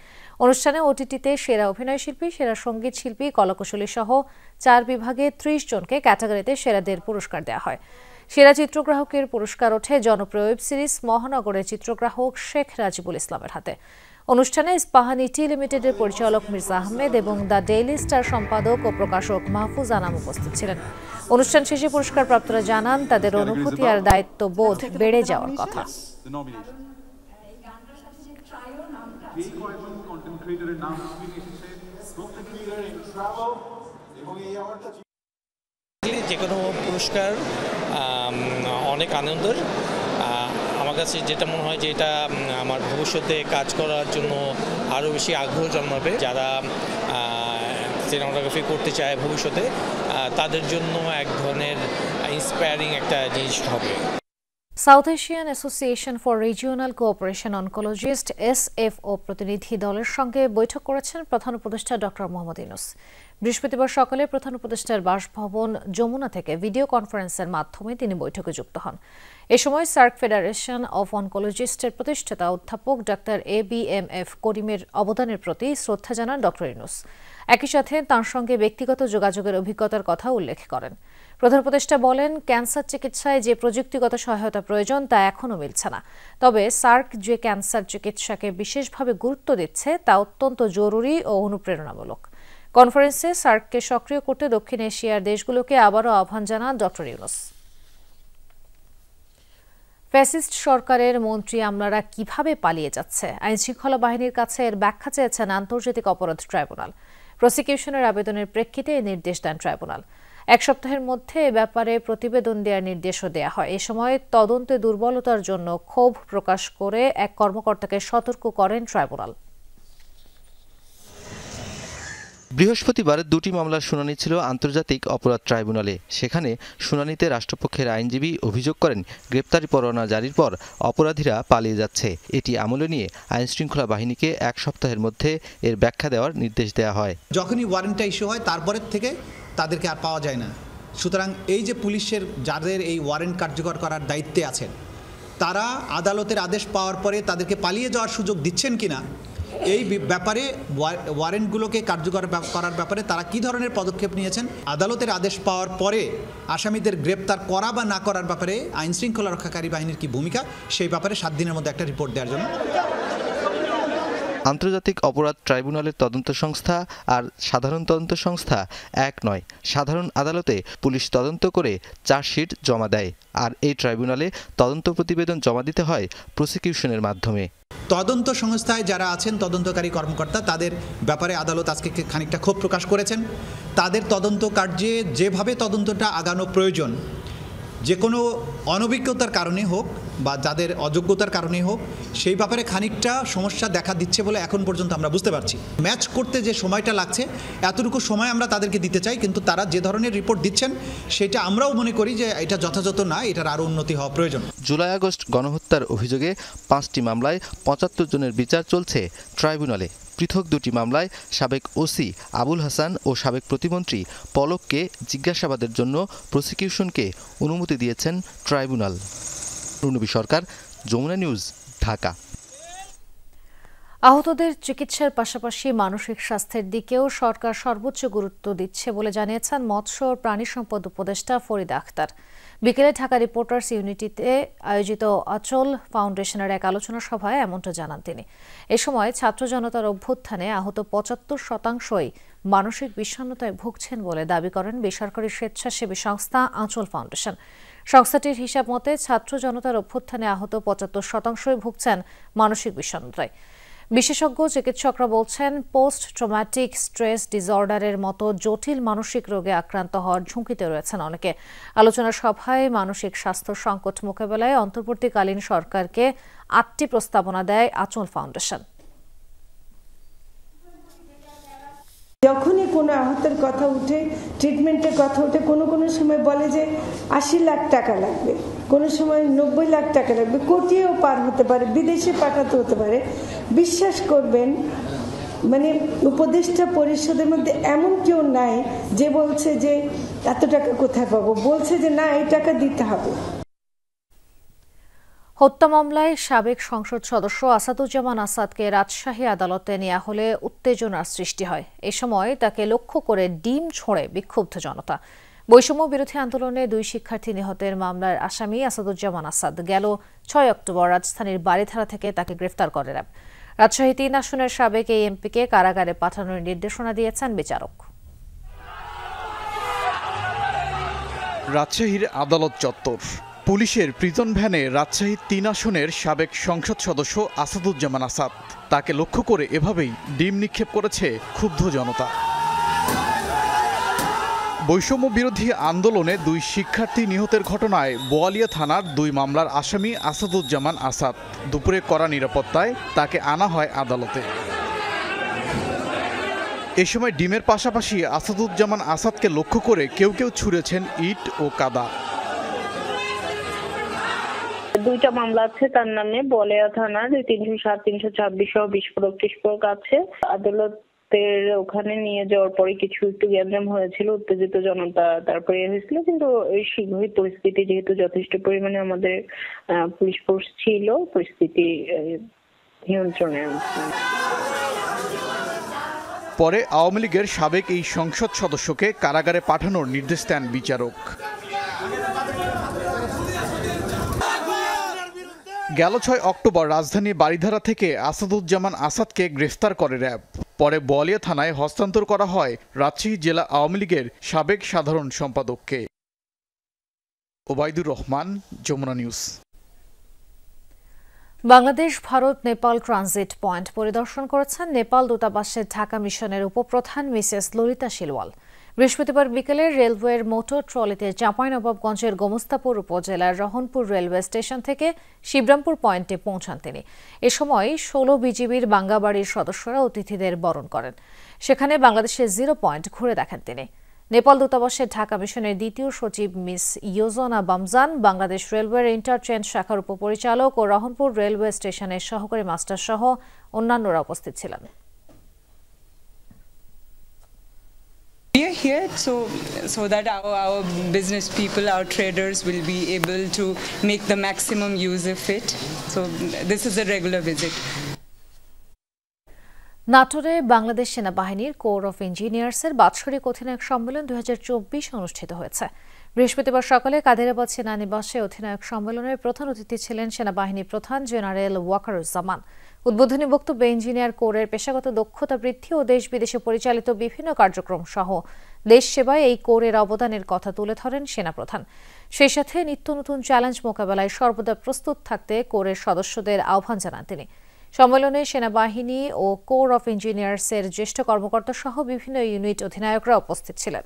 অনুষ্ঠানে ওটিটিতে সেরা অভিনয়শিল্পী, সেরা সঙ্গীত শিল্পী, কলাকুশলী সহ 4 বিভাগে 30 জনকে ক্যাটাগরিতে সেরাদের পুরস্কার দেওয়া হয়। সেরা চিত্রগ্রাহকের পুরস্কার ওঠে জনপ্রিয় ওয়েব সিরিজ মহানগরের চিত্রগ্রাহক শেখ রাজিবুল ইসলামের হাতে। অনুষ্ঠানে ইস্পাহানি টি লিমিটেডের পরিচালক মির্জা আহমেদ এবং দ্য ডেইলি স্টার সম্পাদক ও প্রকাশক মাহফুজ আনাম উপস্থিত ছিলেন। অনুষ্ঠান শেষে পুরস্কারপ্রাপ্তরা জানান তাদের অনুভূতি আর দায়িত্ববোধ বেড়ে যাওয়ার কথা। যে কোনো পুরস্কার অনেক আনন্দের। আমার কাছে যেটা মনে হয় যে এটা আমার ভবিষ্যতে কাজ করার জন্য আরও বেশি আগ্রহ জন্মাবে। যারা সিনেমাটোগ্রাফি করতে চায় ভবিষ্যতে, তাদের জন্য এক ধরনের ইন্সপায়ারিং একটা জিনিস হবে। South Asian association for regional cooperation oncologist SFO প্রতিনিধি দলের সঙ্গে বৈঠক করেছেন প্রধান উপদেষ্টা ডক্টর মোহাম্মদ ইউনূস। বৃহস্পতিবার সকালে প্রধান উপদেষ্টার বাসভবন যমুনা থেকে ভিডিও কনফারেন্সের মাধ্যমে তিনি বৈঠকে যুক্ত হন। এ সময় সার্ক ফেডারেশন অব অনকোলজিস্টের প্রতিষ্ঠাতা অধ্যাপক ডক্টর ABMF করিমের অবদানের প্রতি শ্রদ্ধা জানান ডক্টর ইউনূস। একই সাথে তাঁর সঙ্গে ব্যক্তিগত যোগাযোগের অভিজ্ঞতার কথা উল্লেখ করেন। প্রধান উপদেষ্টা বলেন, ক্যান্সার চিকিৎসায় যে প্রযুক্তিগত সহায়তা প্রয়োজন তা এখনও মিলছে না। তবে সার্ক যে ক্যান্সার চিকিৎসাকে বিশেষভাবে গুরুত্ব দিচ্ছে তা অত্যন্ত জরুরি ও অনুপ্রেরণামূলক। কনফারেন্সে সার্ককে সক্রিয় করতে দক্ষিণ এশিয়ার দেশগুলোকে আবারও আহ্বান জানান ডক্টর ইউনূস। ফ্যাসিস্ট সরকারের মন্ত্রী আমলারা কিভাবে পালিয়ে যাচ্ছে, আইনশৃঙ্খলা বাহিনীর কাছে এর ব্যাখ্যা চেয়েছেন আন্তর্জাতিক অপরাধ ট্রাইব্যুনাল। প্রসিকিউশনের আবেদনের প্রেক্ষিতে এই নির্দেশ দেন ট্রাইব্যুনাল। 1 সপ্তাহের মধ্যে এ ব্যাপারে প্রতিবেদন দেওয়ার নির্দেশও দেওয়া হয়। এ সময় তদন্তে দুর্বলতার জন্য ক্ষোভ প্রকাশ করে এক কর্মকর্তাকে সতর্ক করেন ট্রাইব্যুনাল। বৃহস্পতিবার 2টি মামলার শুনানি ছিল আন্তর্জাতিক অপরাধ ট্রাইব্যুনালে। সেখানে শুনানিতে রাষ্ট্রপক্ষের আইনজীবী অভিযোগ করেন, গ্রেপ্তারি পরোয়ানা জারির পর অপরাধীরা পালিয়ে যাচ্ছে। এটি আমলে নিয়ে আইনশৃঙ্খলা বাহিনীকে 1 সপ্তাহের মধ্যে এর ব্যাখ্যা দেওয়ার নির্দেশ দেওয়া হয়। যখনই ওয়ারেন্টটা ইস্যু হয় তারপরের থেকে তাদেরকে আর পাওয়া যায় না। সুতরাং এই যে পুলিশের যাদের এই ওয়ারেন্ট কার্যকর করার দায়িত্বে আছেন, তারা আদালতের আদেশ পাওয়ার পরে তাদেরকে পালিয়ে যাওয়ার সুযোগ দিচ্ছেন কিনা, এই ব্যাপারে ওয়ারেন্টগুলোকে কার্যকর করার ব্যাপারে তারা কি ধরনের পদক্ষেপ নিয়েছেন, আদালতের আদেশ পাওয়ার পরে আসামিদের গ্রেপ্তার করা বা না করার ব্যাপারে আইনশৃঙ্খলা রক্ষাকারী বাহিনীর কি ভূমিকা, সেই ব্যাপারে 7 দিনের মধ্যে একটা রিপোর্ট দেওয়ার জন্য। আন্তর্জাতিক অপরাধ ট্রাইব্যুনালের তদন্ত সংস্থা আর সাধারণ তদন্ত সংস্থা এক নয়। সাধারণ আদালতে পুলিশ তদন্ত করে চার্জশিট জমা দেয়, আর এই ট্রাইব্যুনালে তদন্ত প্রতিবেদন জমা দিতে হয় প্রসিকিউশনের মাধ্যমে। তদন্ত সংস্থায় যারা আছেন তদন্তকারী কর্মকর্তা, তাদের ব্যাপারে আদালত আজকে খানিকটা ক্ষোভ প্রকাশ করেছেন। তাদের তদন্ত কার্যে যেভাবে তদন্তটা আগানো প্রয়োজন, যে কোনো অনভিজ্ঞতার কারণে হোক বা যাদের অযোগ্যতার কারণে হোক, সেই ব্যাপারে খানিকটা সমস্যা দেখা দিচ্ছে বলে এখন পর্যন্ত আমরা বুঝতে পারছি। ম্যাচ করতে যে সময়টা লাগছে, এতটুকু সময় আমরা তাদেরকে দিতে চাই, কিন্তু তারা যে ধরনের রিপোর্ট দিচ্ছেন সেটা আমরাও মনে করি যে এটা যথাযথ না, এটার আরও উন্নতি হওয়া প্রয়োজন। জুলাই আগস্ট গণহত্যার অভিযোগে 5টি মামলায় 75 জনের বিচার চলছে ট্রাইব্যুনালে। পৃথক 2টি মামলায় সাবেক ওসি আবুল হাসান ও সাবেক প্রতিমন্ত্রী পলককে জিজ্ঞাসাবাদের জন্য প্রসিকিউশনকে অনুমতি দিয়েছেন ট্রাইব্যুনাল। রুনবী সরকার, যমুনা নিউজ, ঢাকা। আহতদের চিকিৎসার পাশাপাশি মানসিক স্বাস্থ্যের দিকেও সরকার সর্বোচ্চ গুরুত্ব দিচ্ছে বলে জানিয়েছেন মৎস্য ও প্রাণী সম্পদ উপদেষ্টা ফরিদা আক্তার। বিকেলে ঢাকা রিপোর্টার্স ইউনিটিতে আয়োজিত আচল ফাউন্ডেশনের এক আলোচনা সভায় এমনটা জানান তিনি। এ সময় ছাত্র জনতার অভ্যুত্থানে আহত 75% মানসিক বিষণ্ণতায় ভুগছেন বলে দাবি করেন বেসরকারি স্বেচ্ছাসেবী সংস্থা আচল ফাউন্ডেশন। সংস্থাটির হিসাব মতে ছাত্র জনতার অভ্যুত্থানে আহত 75% ভুগছেন মানসিক বিষণ্ণতায়। বিশেষজ্ঞ চিকিৎসকরা বলছেন, পোস্ট ট্রমাটিক স্ট্রেস ডিসঅর্ডারের মতো জটিল মানসিক রোগে আক্রান্ত হওয়ার ঝুঁকিতে রয়েছেন অনেকে। আলোচনা সভায় মানসিক স্বাস্থ্য সংকট মোকাবেলায় অন্তর্বর্তীকালীন সরকারকে 8টি প্রস্তাবনা দেয় আচল ফাউন্ডেশন। যখনই কোনো আহতের কথা উঠে, ট্রিটমেন্টের কথা উঠে, কোনো সময় বলে যে 80 লাখ টাকা লাগবে, কোনো সময় 90 লাখ টাকা লাগবে, কোটিও পার হতে পারে, বিদেশে পাঠাতে হতে পারে। বিশ্বাস করবেন, মানে উপদেষ্টা পরিষদের মধ্যে এমন কেউ নাই যে বলছে যে এত টাকা কোথায় পাবো? বলছে যে না, এই টাকা দিতে হবে। হত্যা মামলায় সাবেক সংসদ সদস্য আসাদুজ্জামান আসাদকে রাজশাহী আদালতে নেওয়া হলে উত্তেজনার সৃষ্টি হয়। এ সময় তাকে লক্ষ্য করে ডিম ছোঁড়ে বিক্ষুব্ধ জনতা। বৈষম্য বিরোধী আন্দোলনে 2 শিক্ষার্থী নিহতের মামলার আসামি আসাদুজ্জামান আসাদ গেল 6 অক্টোবর রাজধানীর বারিধারা থেকে তাকে গ্রেফতার করে র্যাব। রাজশাহী 3 আসনের সাবেক এই এমপিকে কারাগারে পাঠানোর নির্দেশনা দিয়েছেন বিচারক। রাজশাহীর আদালত চত্বর। পুলিশের প্রিজন ভ্যানে রাজশাহী 3 আসনের সাবেক সংসদ সদস্য আসাদুজ্জামান আসাদ। তাকে লক্ষ্য করে এভাবেই ডিম নিক্ষেপ করেছে ক্ষুব্ধ জনতা। বৈষম্য বিরোধী আন্দোলনে 2 শিক্ষার্থী নিহতের ঘটনায় বোয়ালিয়া থানার 2 মামলার আসামি আসাদুজ্জামান আসাদ। দুপুরে কড়া নিরাপত্তায় তাকে আনা হয় আদালতে। এ সময় ডিমের পাশাপাশি আসাদুজ্জামান আসাদকে লক্ষ্য করে কেউ কেউ ছুঁড়েছেন ইট ও কাদা। 2টা মামলা আছে তার নামে, বোয়ালিয়া থানার 307, 326 সহ বিস্ফোরক আছে। আদালতের ওখানে নিয়ে যাওয়ার পরে কিছু একটু গ্যাঞ্জাম হয়েছিল, উত্তেজিত জনতা তারপরে হয়েছিল, কিন্তু এই শীঘ্রই পরিস্থিতি, যেহেতু যথেষ্ট পরিমাণে আমাদের পুলিশ ফোর্স ছিল, পরিস্থিতি নিয়ন্ত্রণে আছে। পরে আওয়ামী লীগের সাবেক এই সংসদ সদস্যকে কারাগারে পাঠানোর নির্দেশ দেন বিচারক। গেল 6 অক্টোবর রাজধানী বারিধারা থেকে আসাদুজ্জামান আসাদকে গ্রেফতার করে র্যাব। পরে বোয়ালিয়া থানায় হস্তান্তর করা হয় রাজশাহী জেলা আওয়ামী লীগের সাবেক সাধারণ সম্পাদককে। Obaidur Rahman, Jamuna News. Bangladesh Bharat Nepal transit point পরিদর্শন করেছেন নেপাল দূতাবাসের ঢাকা মিশনের উপপ্রধান মিসেস ললিতা শিলওয়াল। বৃহস্পতিবার বিকেলে রেলওয়ের মোটর ট্রলিতে চাঁপাইনবাবগঞ্জের গোমস্তাপুর উপজেলার রহনপুর রেলওয়ে স্টেশন থেকে শিবরামপুর পয়েন্টে পৌঁছান তিনি। এ সময় 16 বিজিবির বাঙ্গাবাড়ির সদস্যরা অতিথিদের বরণ করেন। সেখানে বাংলাদেশের 0 পয়েন্ট ঘুরে দেখেন তিনি। নেপাল দূতাবাসের ঢাকা মিশনের 2য় সচিব মিস ইয়োজনা বামজান, বাংলাদেশ রেলওয়ের ইন্টারচেঞ্জ শাখার উপপরিচালক ও রহনপুর রেলওয়ে স্টেশনের সহকারী মাস্টার সহ অন্যান্যরা উপস্থিত ছিলেন। We are here so that our business people, our traders will be able to make the maximum use of it. So this is a regular visit. নাটোরে বাংলাদেশ সেনাবাহিনীর কোর অফ ইঞ্জিনিয়ার্সের বাৎসরিক অধিনায়ক সম্মেলন 2024 অনুষ্ঠিত হয়েছে। বৃহস্পতিবার সকালে কাদেরাবাদ সেনানিবাসে অধিনায়ক সম্মেলনের প্রধান অতিথি ছিলেন সেনাবাহিনী প্রধান জেনারেল ওয়াকারুজ্জামান। উদ্বোধনী বক্তব্যে ইঞ্জিনিয়ার কোরের পেশাগত দক্ষতা বৃদ্ধি ও দেশ বিদেশে পরিচালিত বিভিন্ন কার্যক্রম সহ দেশ সেবায় এই কোরের অবদানের কথা তুলে ধরেন সেনাপ্রধান। সেই সাথে নিত্য নতুন চ্যালেঞ্জ মোকাবেলায় সর্বদা প্রস্তুত থাকতে কোরের সদস্যদের আহ্বান জানান তিনি। সম্মেলনে সেনাবাহিনী ও কোর অফ ইঞ্জিনিয়ার্সের জ্যেষ্ঠ কর্মকর্তা সহ বিভিন্ন ইউনিট অধিনায়করা উপস্থিত ছিলেন।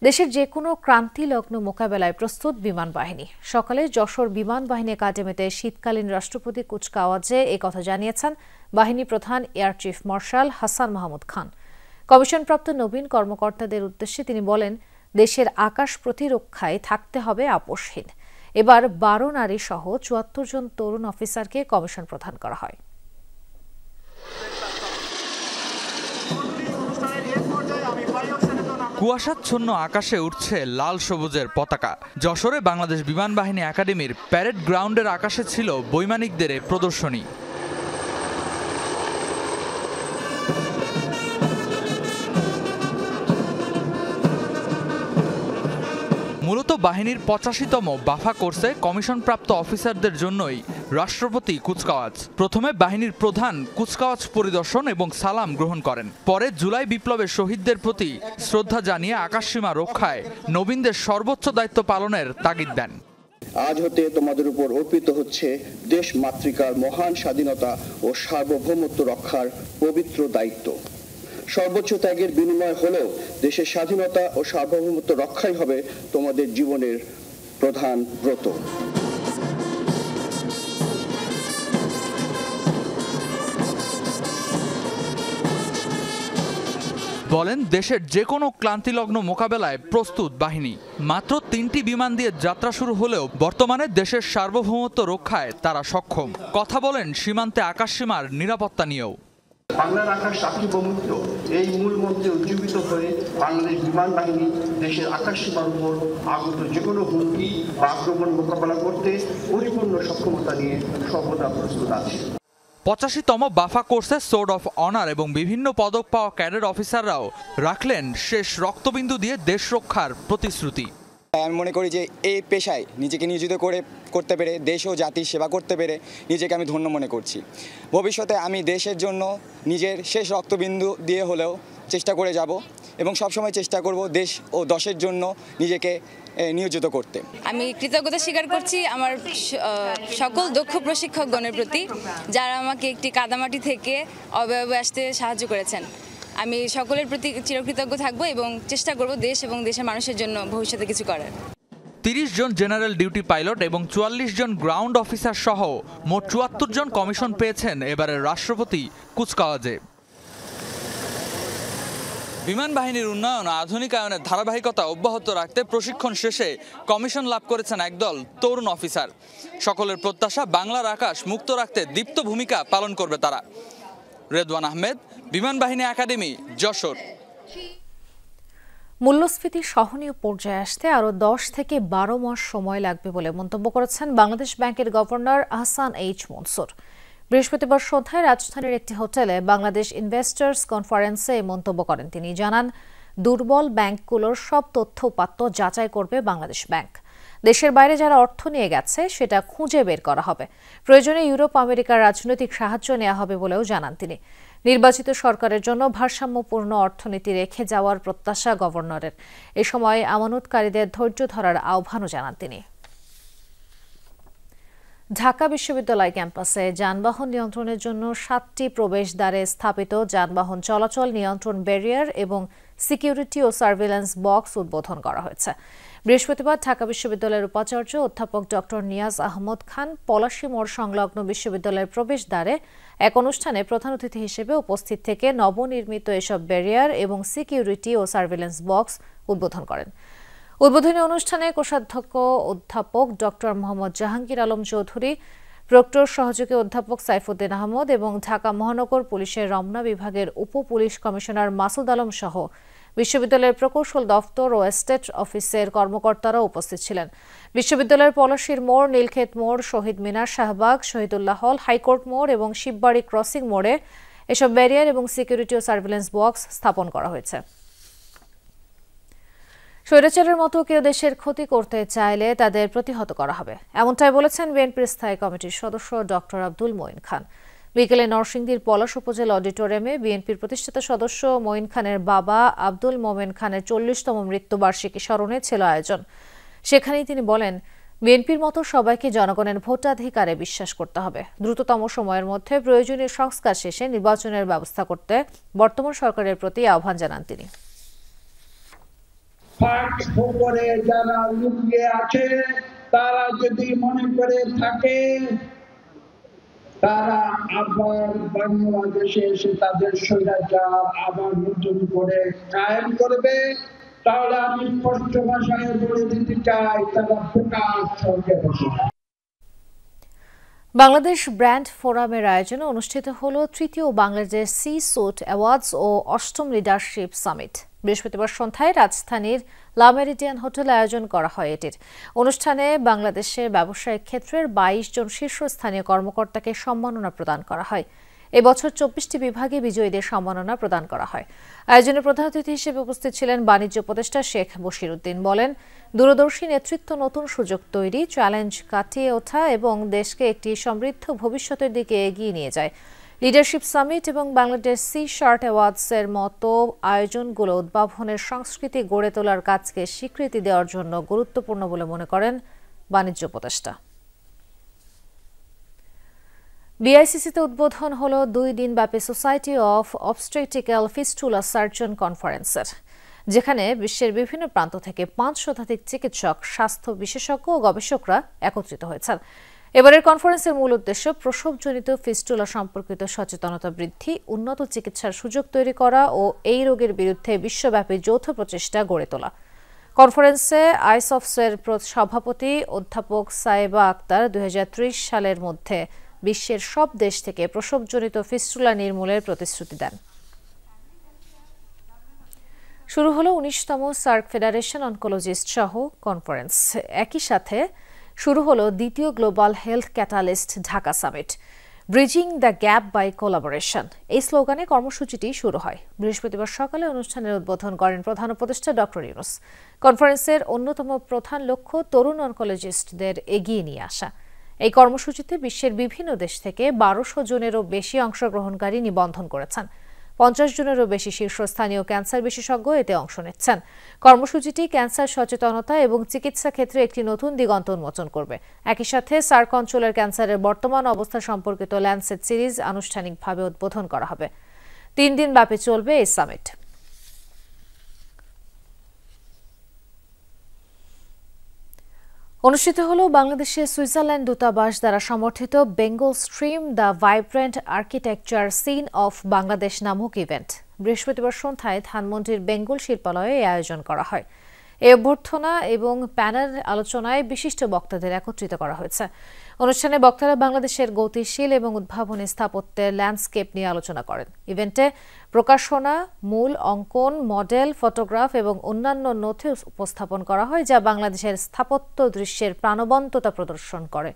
দেশের যে কোনো ক্রান্তিলগ্ন মোকাবেলায় প্রস্তুত বিমান বাহিনী। সকালে যশোর বিমান বাহিনী একাডেমিতে শীতকালীন রাষ্ট্রপতি কুচকাওয়াজে একথা জানিয়েছেন বাহিনী প্রধান air chief marshal Hasan Mahmud Khan. কমিশনপ্রাপ্ত নবীন কর্মকর্তাদের উদ্দেশ্যে তিনি বলেন, দেশের আকাশ প্রতিরক্ষায় থাকতে হবে আপোষহীন। এবার 12 নারী সহ 74 জন তরুণ অফিসারকে কমিশন প্রদান করা হয়। কুয়াশাচ্ছন্ন আকাশে উঠছে লাল সবুজের পতাকা। যশোরে বাংলাদেশ বিমান বাহিনী একাডেমির প্যারেড গ্রাউন্ডের আকাশে ছিল বৈমানিকদের প্রদর্শনী। মূলত বাহিনীর 85তম বাফা কোর্সে কমিশনপ্রাপ্ত অফিসারদের জন্যই রাষ্ট্রপতি কুচকাওয়াজ। প্রথমে বাহিনীর প্রধান কুচকাওয়াজ পরিদর্শন এবং সালাম গ্রহণ করেন। পরে জুলাই বিপ্লবের শহীদদের প্রতি শ্রদ্ধা জানিয়ে আকাশসীমা রক্ষায় নবীনদের সর্বোচ্চ দায়িত্ব পালনের তাগিদ দেন। আজ হতে তোমাদের উপর অর্পিত হচ্ছে দেশ মাতৃকার মহান স্বাধীনতা ও সার্বভৌমত্ব রক্ষার পবিত্র দায়িত্ব। সর্বোচ্চ ত্যাগের বিনিময় হলেও দেশের স্বাধীনতা ও সার্বভৌমত্ব রক্ষাই হবে তোমাদের জীবনের প্রধান ব্রত। বলেন, দেশের যে কোনো ক্লান্তিলগ্ন মোকাবেলায় প্রস্তুত বাহিনী। মাত্র 3টি বিমান দিয়ে যাত্রা শুরু হলেও বর্তমানে দেশের সার্বভৌমত্ব রক্ষায় তারা সক্ষম। কথা বলেন সীমান্তে আকাশসীমার নিরাপত্তা নিয়েও। বাংলার আকাশ সার্বভৌমত্ব এই মূল মন্ত্রে উজ্জীবিত হয়ে বাংলাদেশ বিমান বাহিনী দেশের আকাশ সীমার উপর আগত যে কোনো হুমকি বা আক্রমণ মোকাবেলা করতে পরিপূর্ণ সক্ষমতা নিয়ে সর্বদা প্রস্তুত আছে। 85তম বাফা কোর্সে সোর্ড অফ অনার এবং বিভিন্ন পদক পাওয়া ক্যাডেট অফিসাররাও রাখলেন শেষ রক্তবিন্দু দিয়ে দেশ রক্ষার প্রতিশ্রুতি। আমি মনে করি যে এই পেশায় নিজেকে নিয়োজিত করতে পেরে দেশ ও জাতির সেবা করতে পেরে নিজেকে আমি ধন্য মনে করছি। ভবিষ্যতে আমি দেশের জন্য নিজের শেষ রক্তবিন্দু দিয়ে হলেও চেষ্টা করে যাব এবং সবসময় চেষ্টা করব দেশ ও দশের জন্য নিজেকে নিয়োজিত করতে। আমি কৃতজ্ঞতা স্বীকার করছি আমার সকল দক্ষ প্রশিক্ষকগণের প্রতি, যারা আমাকে একটি কাদামাটি থেকে অবয়বে আসতে সাহায্য করেছেন। আমি সকলের প্রতি চিরকৃতজ্ঞ থাকব এবং চেষ্টা করব দেশ এবং দেশের মানুষের জন্য ভবিষ্যতে কিছু করার। 30 জন জেনারেল ডিউটি পাইলট এবং 44 জন গ্রাউন্ড অফিসার সহ মোট 74 জন কমিশন পেয়েছেন এবারের রাষ্ট্রপতি কুচকাওয়াজে। বিমান বাহিনীর উন্নয়ন ও আধুনিকায়নের ধারাবাহিকতা অব্যাহত রাখতে প্রশিক্ষণ শেষে কমিশন লাভ করেছেন একদল তরুণ অফিসার। সকলের প্রত্যাশা বাংলার আকাশ মুক্ত রাখতে দীপ্ত ভূমিকা পালন করবে তারা। রেদওয়ান আহমেদ, বিমান বাহিনী একাডেমি, যশোর। মূল্যস্ফীতি সহনীয় পর্যায়ে আসতে আরও 10 থেকে 12 মাস সময় লাগবে বলে মন্তব্য করেছেন বাংলাদেশ ব্যাংকের গভর্নর আহসান এইচ মনসুর। বৃহস্পতিবার সন্ধ্যায় রাজধানীর একটি হোটেলে বাংলাদেশ ইনভেস্টার্স কনফারেন্সে এই মন্তব্য করেন তিনি। জানান, দুর্বল ব্যাংকগুলোর সব তথ্য উপাত্ত যাচাই করবে বাংলাদেশ ব্যাংক। দেশের বাইরে যারা অর্থ নিয়ে গেছে সেটা খুঁজে বের করা হবে। প্রয়োজনে ইউরোপ আমেরিকার রাজনৈতিক সাহায্য নেওয়া হবে বলেও জানান তিনি। নির্বাচিত সরকারের জন্য ভারসাম্যপূর্ণ অর্থনীতি রেখে যাওয়ার প্রত্যাশা গভর্নরের। এ সময় আমানতকারীদের ধৈর্য ধরার আহ্বানও জানান তিনি। ঢাকা বিশ্ববিদ্যালয় ক্যাম্পাসে যানবাহন নিয়ন্ত্রণের জন্য 7টি প্রবেশদ্বারে স্থাপিত যানবাহন চলাচল নিয়ন্ত্রণ ব্যারিয়ার এবং সিকিউরিটি ও সার্ভিল্যান্স বক্স উদ্বোধন করা হয়েছে। বৃহস্পতিবার ঢাকা বিশ্ববিদ্যালয়ের উপাচার্য অধ্যাপক ডক্টর নিয়াজ আহমদ খান পলাশী মোড় সংলগ্ন বিশ্ববিদ্যালয়ের প্রবেশদ্বারে এক অনুষ্ঠানে প্রধান অতিথি হিসেবে উপস্থিত থেকে নবনির্মিত এসব ব্যারিয়ার এবং সিকিউরিটি ও সার্ভিল্যান্স বক্স উদ্বোধন করেন। উদ্বোধনী অনুষ্ঠানে কোষাধ্যক্ষ অধ্যাপক ডক্টর মোহাম্মদ জাহাঙ্গীর আলম চৌধুরী, প্রক্টর সহযোগী অধ্যাপক সাইফুদ্দিন আহমদ এবং ঢাকা মহানগর পুলিশের রমনা বিভাগের উপ পুলিশ কমিশনার মাসুদ আলম সহ বিশ্ববিদ্যালয়ের প্রকৌশল দফতর ও এস্টেট অফিসের কর্মকর্তারা উপস্থিত ছিলেন। বিশ্ববিদ্যালয়ের পলাশীর মোড়, নীলক্ষেত মোড়, শহীদ মিনার, শাহবাগ, শহীদুল্লাহ হল, হাইকোর্ট মোড় এবং শিববাড়ি ক্রসিং মোড়ে এসব ব্যারিয়ার এবং সিকিউরিটি ও সার্ভিল্যান্স বক্স স্থাপন করা হয়েছে। স্বৈরাচারের মতো কেউ দেশের ক্ষতি করতে চাইলে তাদের প্রতিহত করা হবে, এমনটাই বলেছেন বিএনপির স্থায়ী কমিটির সদস্য ডক্টর আব্দুল মঈন খান। বিকেলে নরসিংদীর পলাশ উপজেলা অডিটোরিয়ামে বিএনপির প্রতিষ্ঠাতা সদস্য মঈন খানের বাবা আব্দুল মোমেন খানের 40তম মৃত্যুবার্ষিকী স্মরণে ছিল আয়োজন। সেখানেই তিনি বলেন, বিএনপির মতো সবাইকে জনগণের ভোটাধিকারে বিশ্বাস করতে হবে। দ্রুততম সময়ের মধ্যে প্রয়োজনীয় সংস্কার শেষে নির্বাচনের ব্যবস্থা করতে বর্তমান সরকারের প্রতি আহ্বান জানান তিনি। যারা লুকিয়ে আছে তারা যদি মনে করে থাকে তারা আবার বাংলাদেশে এসে তাদের স্বৈরাচার আবার নতুন করে কায়েম করবে, তাহলে আমি স্পষ্ট ভাষায় বলে দিতে চাই তারা প্রকাশ সঙ্গে বসবে। বাংলাদেশ ব্র্যান্ড ফোরামের আয়োজনে অনুষ্ঠিত হল তৃতীয় বাংলাদেশ সি সুট অ্যাওয়ার্ডস ও 8ম লিডারশিপ সামিট। বৃহস্পতিবার সন্ধ্যায় রাজধানীর লা মেরিডিয়ান হোটেলে আয়োজন করা হয় এটির। অনুষ্ঠানে বাংলাদেশের ব্যবসায়িক ক্ষেত্রের 22 জন শীর্ষস্থানীয় কর্মকর্তাকে সম্মাননা প্রদান করা হয়। এবছর 24টি বিভাগে বিজয়ীদের সম্মাননা প্রদান করা হয়। আয়োজনে প্রধান অতিথি হিসেবে উপস্থিত ছিলেন বাণিজ্য উপদেষ্টা শেখ বশির উদ্দিন। বলেন, দূরদর্শী নেতৃত্ব নতুন সুযোগ তৈরি, চ্যালেঞ্জ কাটিয়ে ওঠা এবং দেশকে একটি সমৃদ্ধ ভবিষ্যতের দিকে এগিয়ে নিয়ে যায়। লিডারশিপ সামিট এবং বাংলাদেশ সি শার্ট অ্যাওয়ার্ডসের মতো আয়োজনগুলো উদ্ভাবনের সংস্কৃতি গড়ে তোলার কাজকে স্বীকৃতি দেওয়ার জন্য গুরুত্বপূর্ণ বলে মনে করেন বাণিজ্য উপদেষ্টা। বিআইসিসিতে উদ্বোধন হল 2 দিনব্যাপী সোসাইটি অফ অবস্ট্রেটিক্যাল ফিস্টুলা সার্জন কনফারেন্সের, যেখানে বিশ্বের বিভিন্ন প্রান্ত থেকে 5 শতাধিক চিকিৎসক, স্বাস্থ্য বিশেষজ্ঞ ও গবেষকরা একত্রিত হয়েছেন। এবারের কনফারেন্সের মূল উদ্দেশ্য প্রসবজনিত ফিস্টুলা সম্পর্কিত সচেতনতা বৃদ্ধি, উন্নত চিকিৎসার সুযোগ তৈরি করা ও এই রোগের বিরুদ্ধে বিশ্বব্যাপী যৌথ প্রচেষ্টা গড়ে তোলা। কনফারেন্সে আইসফসের সভাপতি অধ্যাপক সাইবা আক্তার 2030 সালের মধ্যে বিশ্বের সব দেশ থেকে প্রসবজনিত ফিস্টুলা নির্মূলের প্রতিশ্রুতি দেন। শুরু হলো 19তম সার্ক ফেডারেশন অনকোলজিস্ট সহ কনফারেন্স। একই সাথে শুরু হলো দ্বিতীয় global health catalyst Dhaka summit, bridging the gap by collaboration. এই স্লোগানে কর্মসূচিটি শুরু হয়। বৃহস্পতিবার সকালে অনুষ্ঠানের উদ্বোধন করেন প্রধান উপদেষ্টা ডক্টর ইউনূস। কনফারেন্সের অন্যতম প্রধান লক্ষ্য তরুণ অনকোলজিস্টদের এগিয়ে নিয়ে আসা। এই কর্মসূচিতে বিশ্বের বিভিন্ন দেশ থেকে 1200 জনেরও বেশি অংশগ্রহণকারী নিবন্ধন করেছেন। 50 জনেরও বেশি শীর্ষস্থানীয় ক্যান্সার বিশেষজ্ঞ এতে অংশ নিচ্ছেন। কর্মসূচিটি ক্যান্সার সচেতনতা এবং চিকিৎসা ক্ষেত্রে একটি নতুন দিগন্ত উন্মোচন করবে। একই সাথে সার্ক অঞ্চলের ক্যান্সারের বর্তমান অবস্থা সম্পর্কিত ল্যান্সেট সিরিজ আনুষ্ঠানিকভাবে উদ্বোধন করা হবে। 3 দিন ব্যাপী চলবে এই সামিট। অনুষ্ঠিত হল বাংলাদেশের সুইজারল্যান্ড দূতাবাস দ্বারা সমর্থিত Bengal stream the vibrant architecture scene of Bangladesh নামক ইভেন্ট। বৃহস্পতিবার সন্ধ্যায় ধানমন্ডির বেঙ্গল শিল্পালয়ে এই আয়োজন করা হয়। এই অভ্যর্থনা এবং প্যানেল আলোচনায় বিশিষ্ট বক্তাদের একত্রিত করা হয়েছে। অনুষ্ঠানে বক্তারা বাংলাদেশের গতিশীল এবং উদ্ভাবনী স্থাপত্যের ল্যান্ডস্কেপ নিয়ে আলোচনা করেন। ইভেন্টে প্রকাশনা, মূল অঙ্কন, মডেল, ফটোগ্রাফ এবং অন্যান্য নথি উপস্থাপন করা হয়, যা বাংলাদেশের স্থাপত্য দৃশ্যের প্রাণবন্ততা প্রদর্শন করে।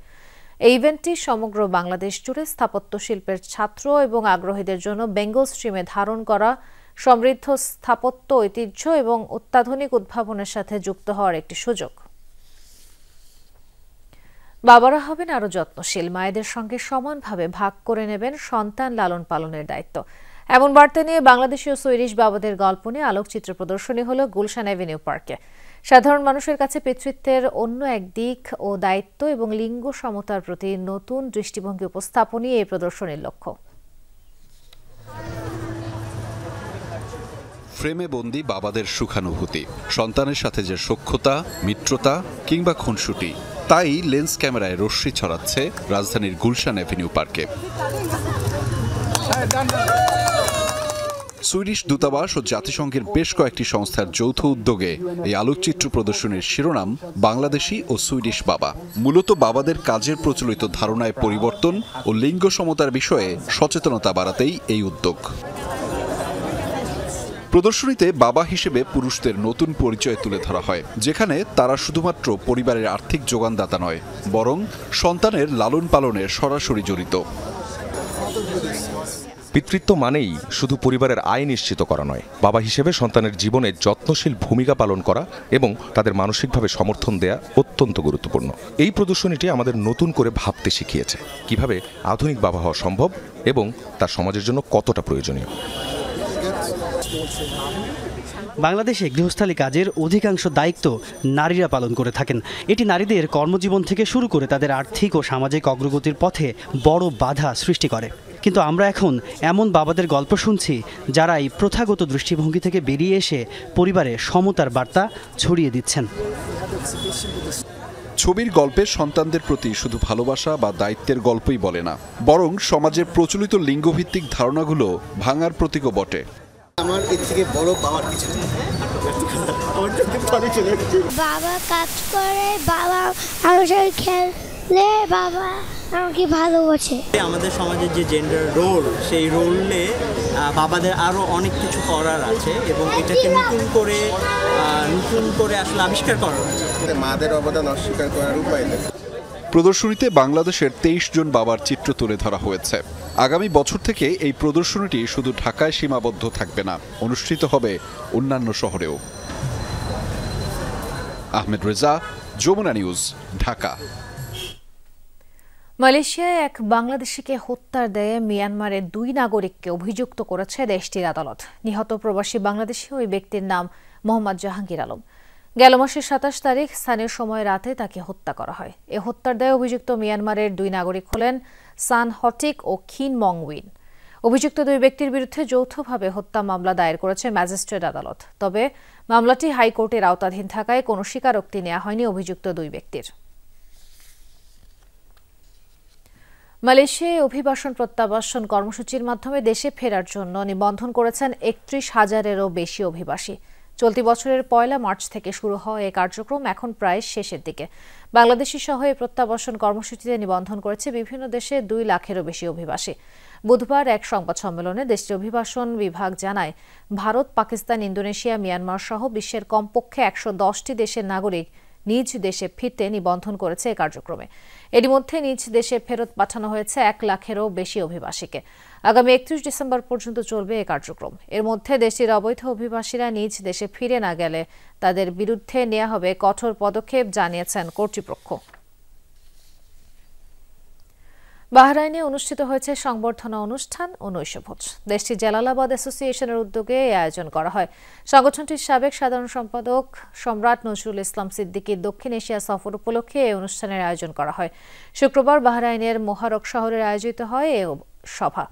এই ইভেন্টটি সমগ্র বাংলাদেশ জুড়ে স্থাপত্য শিল্পের ছাত্র এবং আগ্রহীদের জন্য বেঙ্গল স্ট্রিমে ধারণ করা সমৃদ্ধ স্থাপত্য ঐতিহ্য এবং অত্যাধুনিক উদ্ভাবনের সাথে যুক্ত হওয়ার একটি সুযোগ। বাবারা হবেন আরও যত্নশীল, মায়েদের সঙ্গে সমানভাবে ভাগ করে নেবেন সন্তান লালন পালনের দায়িত্ব। এমন বার্তা নিয়ে বাংলাদেশি ও সুইডিশ বাবাদের গল্প নিয়ে আলোকচিত্র প্রদর্শনী হল গুলশান অ্যাভিনিউ পার্কে। সাধারণ মানুষের কাছে পিতৃত্বের অন্য এক দিক ও দায়িত্ব এবং লিঙ্গ সমতার প্রতি নতুন দৃষ্টিভঙ্গি উপস্থাপনই এই প্রদর্শনীর লক্ষ্য। ফ্রেমে বন্দি বাবাদের সুখানুভূতি, সন্তানের সাথে যে সখ্যতা, মিত্রতা কিংবা খুনসুটি, তাই লেন্স ক্যামেরায় রশ্মি ছড়াচ্ছে রাজধানীর গুলশান অ্যাভিনিউ পার্কে। সুইডিশ দূতাবাস ও জাতিসংঘের বেশ কয়েকটি সংস্থার যৌথ উদ্যোগে এই আলোকচিত্র প্রদর্শনীর শিরোনাম বাংলাদেশি ও সুইডিশ বাবা। মূলত বাবাদের কাজের প্রচলিত ধারণায় পরিবর্তন ও লিঙ্গ সমতার বিষয়ে সচেতনতা বাড়াতেই এই উদ্যোগ। প্রদর্শনীতে বাবা হিসেবে পুরুষদের নতুন পরিচয় তুলে ধরা হয়, যেখানে তারা শুধুমাত্র পরিবারের আর্থিক যোগানদাতা নয়, বরং সন্তানের লালন পালনে সরাসরি জড়িত। পিতৃত্ব মানেই শুধু পরিবারের আয় নিশ্চিত করা নয়, বাবা হিসেবে সন্তানের জীবনে যত্নশীল ভূমিকা পালন করা এবং তাদের মানসিকভাবে সমর্থন দেয়া অত্যন্ত গুরুত্বপূর্ণ। এই প্রদর্শনীটি আমাদের নতুন করে ভাবতে শিখিয়েছে কিভাবে আধুনিক বাবা হওয়া সম্ভব এবং তার সমাজের জন্য কতটা প্রয়োজনীয়। বাংলাদেশে গৃহস্থালী কাজের অধিকাংশ দায়িত্ব নারীরা পালন করে থাকেন। এটি নারীদের কর্মজীবন থেকে শুরু করে তাদের আর্থিক ও সামাজিক অগ্রগতির পথে বড় বাধা সৃষ্টি করে। কিন্তু আমরা এখন এমন বাবাদের গল্প শুনছি যারা এই প্রথাগত দৃষ্টিভঙ্গি থেকে বেরিয়ে এসে পরিবারে সমতার বার্তা ছড়িয়ে দিচ্ছেন। ছবির গল্পে সন্তানদের প্রতি শুধু ভালোবাসা বা দায়িত্বের গল্পই বলে না, বরং সমাজের প্রচলিত লিঙ্গভিত্তিক ধারণাগুলো ভাঙার প্রতীকও বটে। আমার এর থেকে বড় পাওয়ার কিছু নেই। বাবা কাজ করে, বাবা আমার সাথে খেলে, বাবা আমাকে ভালোবাসে। আমাদের সমাজের যে জেন্ডার রোল, সেই রোলে বাবাদের আরো অনেক কিছু করার আছে এবং এটাকে নতুন করে আসলে আবিষ্কার করার আছে। মাদের অবদান অস্বীকার করার উপায় নেই। প্রদর্শনীতে বাংলাদেশের 23 জন বাবার চিত্র তুলে ধরা হয়েছে। আগামী বছর থেকে এই প্রদর্শনীটি শুধু ঢাকায় সীমাবদ্ধ থাকবে না, অনুষ্ঠিত হবে অন্যান্য শহরেও। আহমেদ রেজা, যমুনা নিউজ, ঢাকা। মালয়েশিয়ায় এক বাংলাদেশিকে হত্যার দায়ে মিয়ানমারের 2 নাগরিককে অভিযুক্ত করেছে দেশটির আদালত। নিহত প্রবাসী বাংলাদেশি ওই ব্যক্তির নাম মোহাম্মদ জাহাঙ্গীর আলম। গেল মাসের 27 তারিখ স্থানীয় সময় রাতে তাকে হত্যা করা হয়। এ হত্যার দায়ে অভিযুক্ত মিয়ানমারের 2 নাগরিক হলেন সান হটিক ও খিন মং উইন। অভিযুক্ত 2 ব্যক্তির বিরুদ্ধে যৌথভাবে হত্যা মামলা দায়ের করেছে ম্যাজিস্ট্রেট আদালত। তবে মামলাটি হাইকোর্টের আওতাধীন থাকায় কোনো স্বীকারোক্তি নেওয়া হয়নি অভিযুক্ত 2 ব্যক্তির। মালয়েশিয়ায় অভিবাসন প্রত্যাবাসন কর্মসূচির মাধ্যমে দেশে ফেরার জন্য নিবন্ধন করেছেন 31,000-এরও বেশি অভিবাসী। চলতি বছরের 1 মার্চ থেকে শুরু হওয়া এই কার্যক্রম এখন প্রায় শেষের দিকে। বাংলাদেশি সহ এই প্রত্যাবাসন কর্মসূচিতে নিবন্ধন করেছে বিভিন্ন দেশে 2 লাখেরও বেশি অভিবাসী। বুধবার এক সংবাদ সম্মেলনে দেশটির অভিবাসন বিভাগ জানায়, ভারত, পাকিস্তান, ইন্দোনেশিয়া, মিয়ানমার সহ বিশ্বের কমপক্ষে 110টি দেশের নাগরিক নিজ দেশে ফিরতে নিবন্ধন করেছে এই কার্যক্রমে। এরই মধ্যে নিজ দেশে ফেরত পাঠানো হয়েছে 1 লাখেরও বেশি অভিবাসীকে। আগামী 31 ডিসেম্বর পর্যন্ত চলবে এই কার্যক্রম। এর মধ্যে দেশটির অবৈধ অভিবাসীরা নিজ দেশে ফিরে না গেলে তাদের বিরুদ্ধে নেওয়া হবে কঠোর পদক্ষেপ, জানিয়েছেন কর্তৃপক্ষ। বাহরাইনে অনুষ্ঠিত হয়েছে সংবর্ধনা অনুষ্ঠান ও নৈশভোজ। দেশটির জালালাবাদ অ্যাসোসিয়েশনের উদ্যোগে এই আয়োজন করা হয়। সংগঠনটির সাবেক সাধারণ সম্পাদক সম্রাট নজরুল ইসলাম সিদ্দিকীর দক্ষিণ এশিয়া সফর উপলক্ষে এই অনুষ্ঠানের আয়োজন করা হয়। শুক্রবার বাহরাইনের মোহারক শহরে আয়োজিত হয় এই সভা।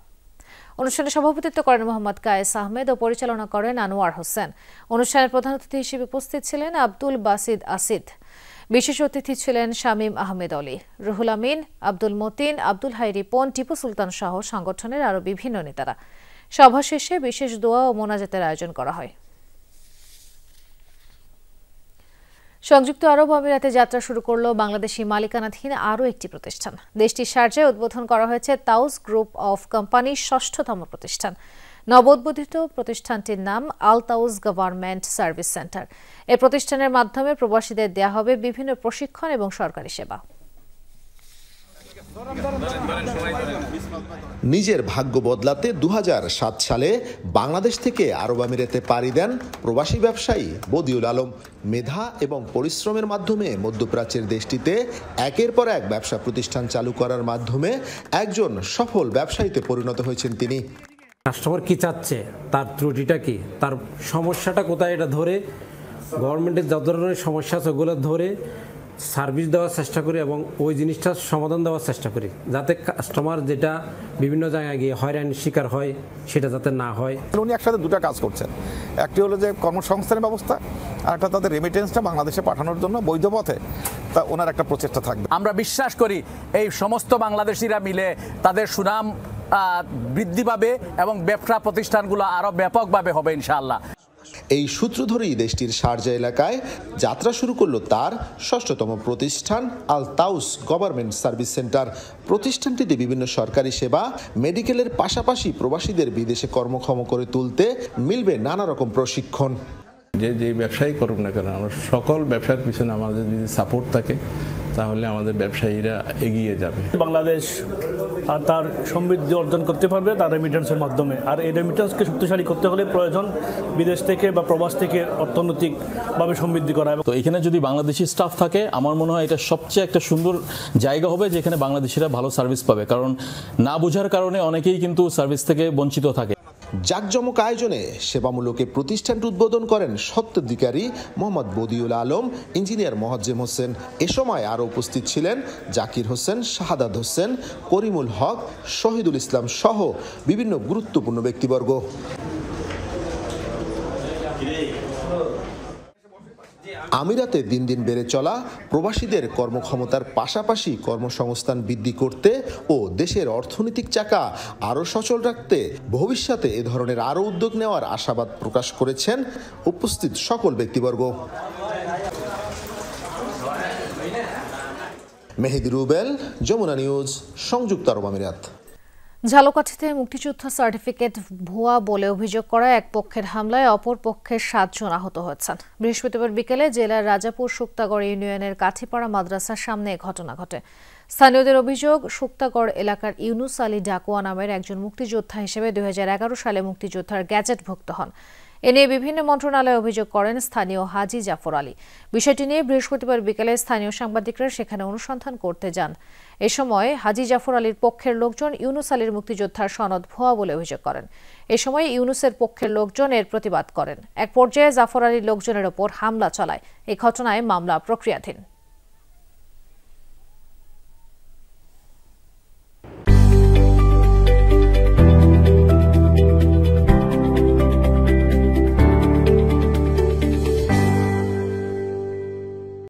অনুষ্ঠানে সভাপতিত্ব করেন মোহাম্মদ কায়েস আহমেদ ও পরিচালনা করেন আনোয়ার হোসেন। অনুষ্ঠানের প্রধান অতিথি হিসেবে উপস্থিত ছিলেন আব্দুল বাসিদ আসিদ। বিশেষ অতিথি ছিলেন শামীম আহমেদ অলি, রুহুল আমিন, আব্দুল মতিন, আব্দুল হাই রিপন, টিপু সুলতান সহ সংগঠনের আরও বিভিন্ন নেতারা। সভা শেষে বিশেষ দোয়া ও মোনাজাতের আয়োজন করা হয়। সংযুক্ত আরব আমিরাতে যাত্রা শুরু করল বাংলাদেশি মালিকানাধীন আরও একটি প্রতিষ্ঠান। দেশটির শারজায় উদ্বোধন করা হয়েছে তাউস গ্রুপ অফ কোম্পানির 6ষ্ঠতম প্রতিষ্ঠান। নবোদ্বোধিত প্রতিষ্ঠানটির নাম আল তাউস গভর্নমেন্ট সার্ভিস সেন্টার। এই প্রতিষ্ঠানের মাধ্যমে প্রবাসীদের দেয়া হবে বিভিন্ন প্রশিক্ষণ এবং সরকারি সেবা। নিজের ভাগ্য বদলাতে 2007 সালে বাংলাদেশ থেকে আরব আমিরাতে পাড়ি দেন প্রবাসী ব্যবসায়ী বদিউল আলম। মেধা এবং পরিশ্রমের মাধ্যমে মধ্যপ্রাচ্যের দেশটিতে একের পর এক ব্যবসা প্রতিষ্ঠান চালু করার মাধ্যমে একজন সফল ব্যবসায়ীতে পরিণত হয়েছেন তিনি। কাস্টমার কি চাচ্ছে, তার ত্রুটিটা কি, তার সমস্যাটা কোথায়, এটা ধরে গভর্নমেন্টের যত ধরনের সমস্যা আছে ওগুলো ধরে সার্ভিস দেওয়ার চেষ্টা করি এবং ওই জিনিসটার সমাধান দেওয়ার চেষ্টা করি, যাতে কাস্টমার যেটা বিভিন্ন জায়গায় গিয়ে হয়রানির শিকার হয় সেটা যাতে না হয়। উনি একসাথে দুটো কাজ করছেন, একটি হলো যে কর্মসংস্থানের ব্যবস্থা, আর একটা তাদের রেমিটেন্সটা বাংলাদেশে পাঠানোর জন্য বৈধ পথে তা ওনার একটা প্রচেষ্টা থাকবে। আমরা বিশ্বাস করি এই সমস্ত বাংলাদেশিরা মিলে তাদের সুনাম বৃদ্ধি পাবে এবং ব্যবসা প্রতিষ্ঠানগুলো আরো ব্যাপকভাবে হবে ইনশাআল্লাহ। এই সূত্র ধরেই দেশটির শারজা এলাকায় যাত্রা শুরু করলো তার 6ষ্ঠতম প্রতিষ্ঠান আল তাউস গভর্নমেন্ট সার্ভিস সেন্টার। প্রতিষ্ঠানটিতে বিভিন্ন সরকারি সেবা, মেডিকেলের পাশাপাশি প্রবাসীদের বিদেশে কর্মক্ষম করে তুলতে মিলবে নানা রকম প্রশিক্ষণ। যে ব্যবসায়ী করুক না কেন, আমরা সকল ব্যবসার পিছনে আমাদের যদি সাপোর্ট থাকে তাহলে আমাদের ব্যবসায়ীরা এগিয়ে যাবে। বাংলাদেশ আর তার সমৃদ্ধি অর্জন করতে পারবে তার রেমিটেন্সের মাধ্যমে। আর এই রেমিটেন্সকে শক্তিশালী করতে হলে প্রয়োজন বিদেশ থেকে বা প্রবাস থেকে অর্থনৈতিকভাবে সমৃদ্ধি করা। তো এখানে যদি বাংলাদেশি স্টাফ থাকে আমার মনে হয় এটা সবচেয়ে একটা সুন্দর জায়গা হবে যেখানে বাংলাদেশিরা ভালো সার্ভিস পাবে, কারণ না বোঝার কারণে অনেকেই কিন্তু সার্ভিস থেকে বঞ্চিত থাকে। জাকজমক আয়োজনে সেবামূলক প্রতিষ্ঠানটি উদ্বোধন করেন স্বত্বাধিকারী মোহাম্মদ বদিউল আলম, ইঞ্জিনিয়ার মোয়াজ্জেম হোসেন। এ সময় আরও উপস্থিত ছিলেন জাকির হোসেন, শাহাদাত হোসেন, করিমুল হক, শহীদুল ইসলাম সহ বিভিন্ন গুরুত্বপূর্ণ ব্যক্তিবর্গ। আমিরাতে দিন দিন বেড়ে চলা প্রবাসীদের কর্মক্ষমতার পাশাপাশি কর্মসংস্থান বৃদ্ধি করতে ও দেশের অর্থনৈতিক চাকা আরও সচল রাখতে ভবিষ্যতে এ ধরনের আরও উদ্যোগ নেওয়ার আশাবাদ প্রকাশ করেছেন উপস্থিত সকল ব্যক্তিবর্গ। মেহেদি রুবেল, যমুনা নিউজ, সংযুক্ত আরব আমিরাত। ঝালকাঠিতে মুক্তিযোদ্ধা সার্টিফিকেট ভুয়া বলে অভিযোগ করা এক পক্ষের হামলায় অপর পক্ষের 7 জন আহত হয়েছেন। বৃহস্পতিবার বিকেলে জেলার রাজাপুর শুক্তাগড় ইউনিয়নের কাঠিপাড়া মাদ্রাসার সামনে ঘটনা ঘটে। স্থানীয়দের অভিযোগ, শুক্তাগড় এলাকার ইউনুস আলী ডাকুয়া নামের একজন মুক্তিযোদ্ধা হিসেবে 2011 সালে মুক্তিযোদ্ধার গ্যাজেটভুক্ত হন। এ নিয়ে বিভিন্ন মন্ত্রণালয়ে অভিযোগ করেন স্থানীয় হাজি জাফর আলী। বিষয়টি নিয়ে বৃহস্পতিবার বিকেলে স্থানীয় সাংবাদিকরা সেখানে অনুসন্ধান করতে যান। এ সময় হাজি জাফর আলীর পক্ষের লোকজন ইউনুস আলীর মুক্তিযোদ্ধার সনদ ভুয়া বলে অভিযোগ করেন। এ সময় ইউনুসের পক্ষের লোকজন এর প্রতিবাদ করেন। এক পর্যায়ে জাফর আলীর লোকজনের ওপর হামলা চালায়। এই ঘটনায় মামলা প্রক্রিয়াধীন।